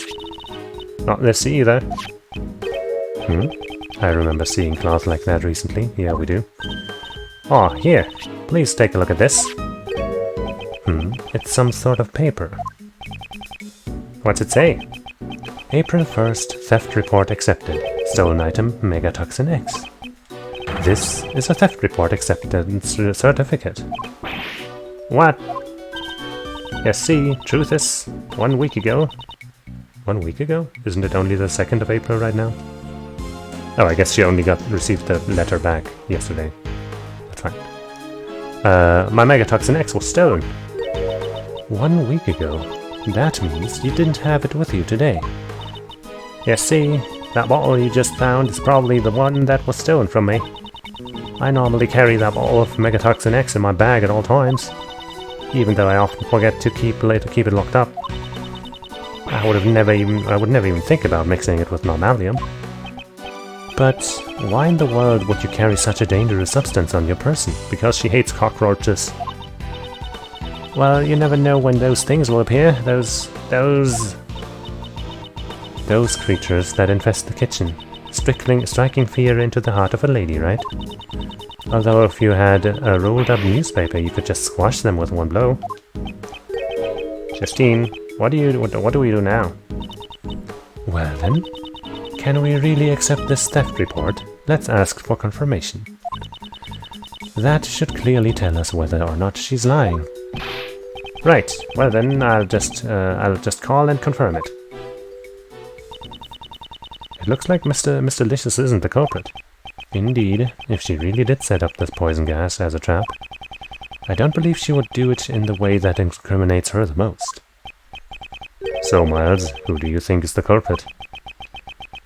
Not this either. I remember seeing cloth like that recently. Yeah, we do. Oh, here. Please take a look at this. It's some sort of paper. What's it say? April 1st, theft report accepted. Stolen item, Megatoxin X. This is a theft report acceptance certificate. What? Yes, see, truth is, 1 week ago. 1 week ago? Isn't it only the 2nd of April right now? Oh, I guess she only received the letter back yesterday. That's fine. My Megatoxin X was stolen. 1 week ago? That means you didn't have it with you today. Yes, see, that bottle you just found is probably the one that was stolen from me. I normally carry that bottle of Megatoxin X in my bag at all times, even though I often forget to keep it locked up. I would never even think about mixing it with Normalium. But why in the world would you carry such a dangerous substance on your person? Because she hates cockroaches. Well, you never know when those things will appear. Those creatures that infest the kitchen. Striking fear into the heart of a lady, right? Although if you had a rolled up newspaper, you could just squash them with one blow. Justine, what do we do now? Well then, can we really accept this theft report? Let's ask for confirmation. That should clearly tell us whether or not she's lying. Right, well then, I'll just call and confirm it. It looks like Mr. Licious isn't the culprit. Indeed, if she really did set up this poison gas as a trap, I don't believe she would do it in the way that incriminates her the most. So, Miles, who do you think is the culprit?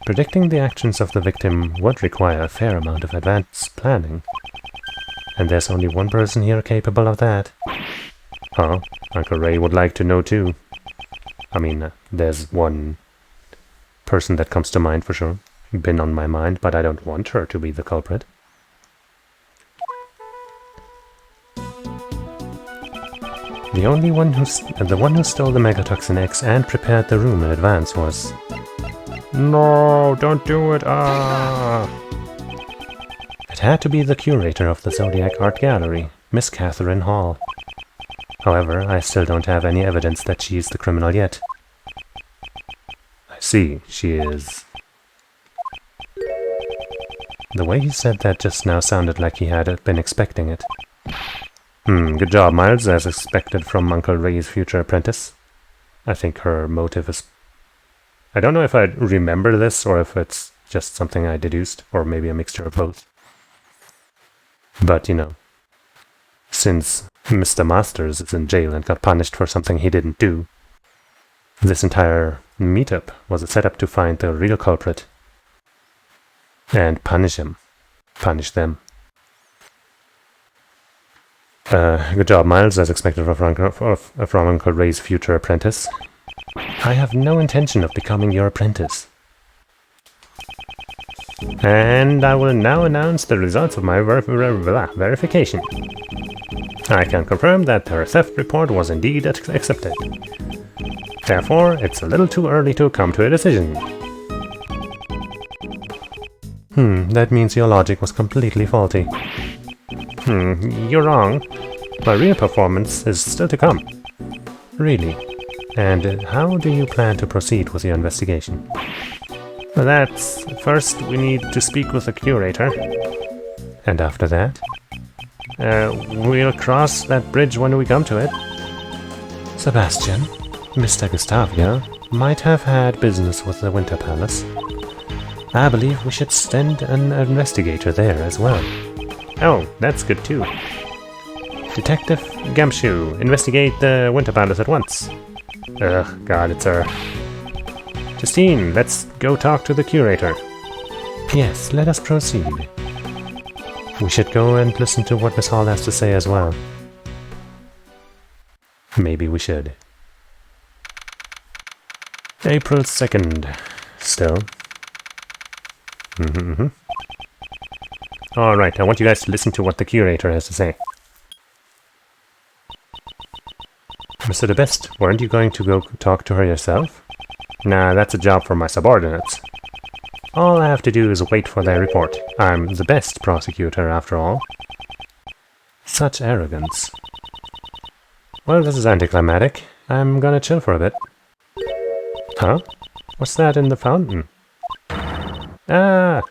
Predicting the actions of the victim would require a fair amount of advanced planning. And there's only one person here capable of that. Huh? Uncle Ray would like to know too. I mean, there's one person that comes to mind for sure. Been on my mind, but I don't want her to be the culprit. The one who stole the Megatoxin X and prepared the room in advance was... No, don't do it, It had to be the curator of the Zodiac Art Gallery, Miss Catherine Hall. However, I still don't have any evidence that she is the criminal yet. I see, she is... The way he said that just now sounded like he had been expecting it. Good job, Miles, as expected from Uncle Ray's future apprentice. I think her motive is... I don't know if I remember this, or if it's just something I deduced, or maybe a mixture of both. But, you know, since Mr. Masters is in jail and got punished for something he didn't do, this entire meetup was a setup to find the real culprit. And punish him. Punish them. Good job, Miles, as expected from Uncle Ray's future apprentice. I have no intention of becoming your apprentice. And I will now announce the results of my verification. I can confirm that her theft report was indeed accepted. Therefore, it's a little too early to come to a decision. That means your logic was completely faulty. You're wrong. My real performance is still to come. Really? And how do you plan to proceed with your investigation? Well, first we need to speak with the curator. And after that? We'll cross that bridge when we come to it. Sebastian, Mr. Gustavia might have had business with the Winter Palace. I believe we should send an investigator there as well. Oh, that's good too. Detective Gumshoe, investigate the Winter Palace at once. Ugh, God, it's her. Justine, let's go talk to the curator. Yes, let us proceed. We should go and listen to what Miss Hall has to say as well. Maybe we should. April 2nd. Still. Alright, I want you guys to listen to what the curator has to say. Mr. De Best, weren't you going to go talk to her yourself? Nah, that's a job for my subordinates. All I have to do is wait for their report. I'm the best prosecutor, after all. Such arrogance. Well, this is anticlimactic. I'm gonna chill for a bit. Huh? What's that in the fountain? Ah!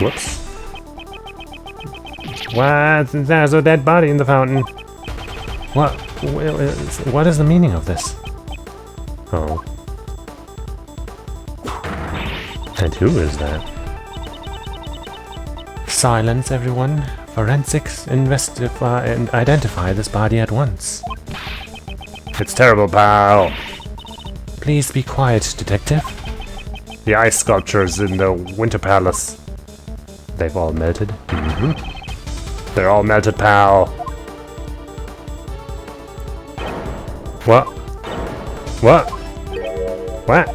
Whoops. What? There's a dead body in the fountain. What is the meaning of this? Oh. And who is that? Silence, everyone. Forensics investify and identify this body at once. It's terrible, pal. Please be quiet, detective. The ice sculptures in the Winter Palace. They've all melted? They're all melted, pal. What? What? What?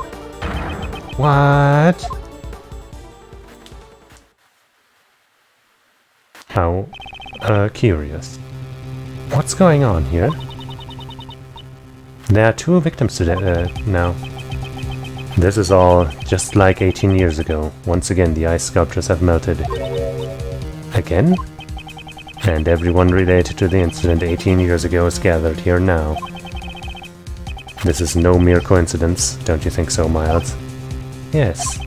What? How curious. What's going on here? There are 2 victims today now. This is all just like 18 years ago. Once again, the ice sculptures have melted. Again? And everyone related to the incident 18 years ago is gathered here now. This is no mere coincidence, don't you think so, Miles? Yes.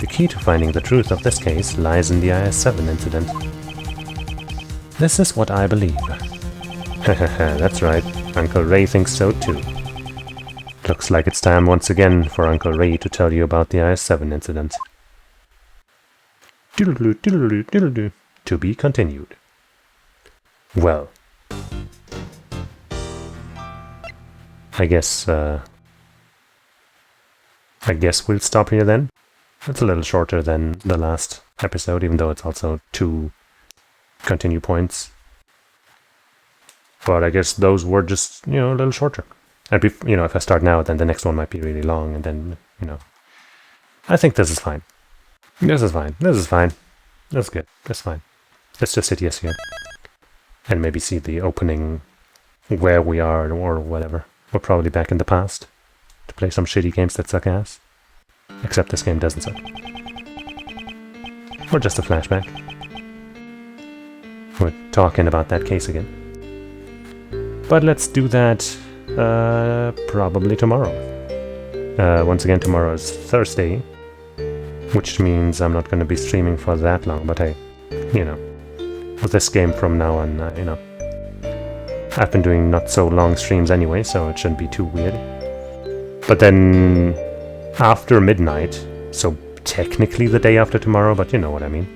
The key to finding the truth of this case lies in the IS-7 incident. This is what I believe. Hahaha, that's right. Uncle Ray thinks so too. Looks like it's time once again for Uncle Ray to tell you about the IS-7 incident. Doodle-doo, doodle-doo, doodle-doo. To be continued. Well. I guess we'll stop here then. It's a little shorter than the last episode, even though it's also 2 continue points. But I guess those were just, a little shorter. And if I start now, then the next one might be really long, and then, I think this is fine. This is fine. This is fine. That's good. That's fine. Let's just hit yes here. And maybe see the opening where we are or whatever. We're probably back in the past to play some shitty games that suck ass. Except this game doesn't suck. Or just a flashback. We're talking about that case again. But let's do that probably tomorrow. Once again, tomorrow is Thursday, which means I'm not going to be streaming for that long, but hey, with this game from now on, I've been doing not so long streams anyway, so it shouldn't be too weird. But then, after midnight, so technically the day after tomorrow, but you know what I mean.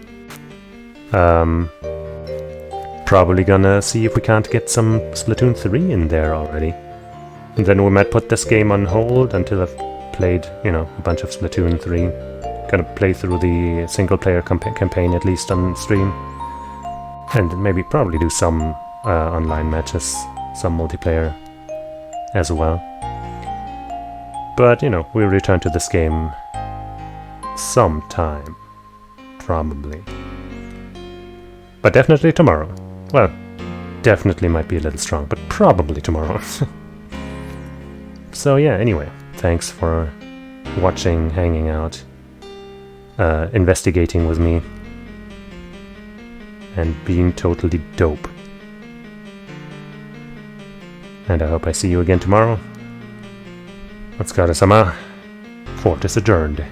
Probably gonna see if we can't get some Splatoon 3 in there already. And then we might put this game on hold until I've played, a bunch of Splatoon 3. Gonna play through the single-player campaign at least on stream. And maybe probably do some online matches, some multiplayer as well. But, we'll return to this game sometime. Probably. But definitely tomorrow. Well, definitely might be a little strong, but probably tomorrow. So yeah, anyway, thanks for watching, hanging out, investigating with me, and being totally dope. And I hope I see you again tomorrow. Otskara-sama. Fort is adjourned.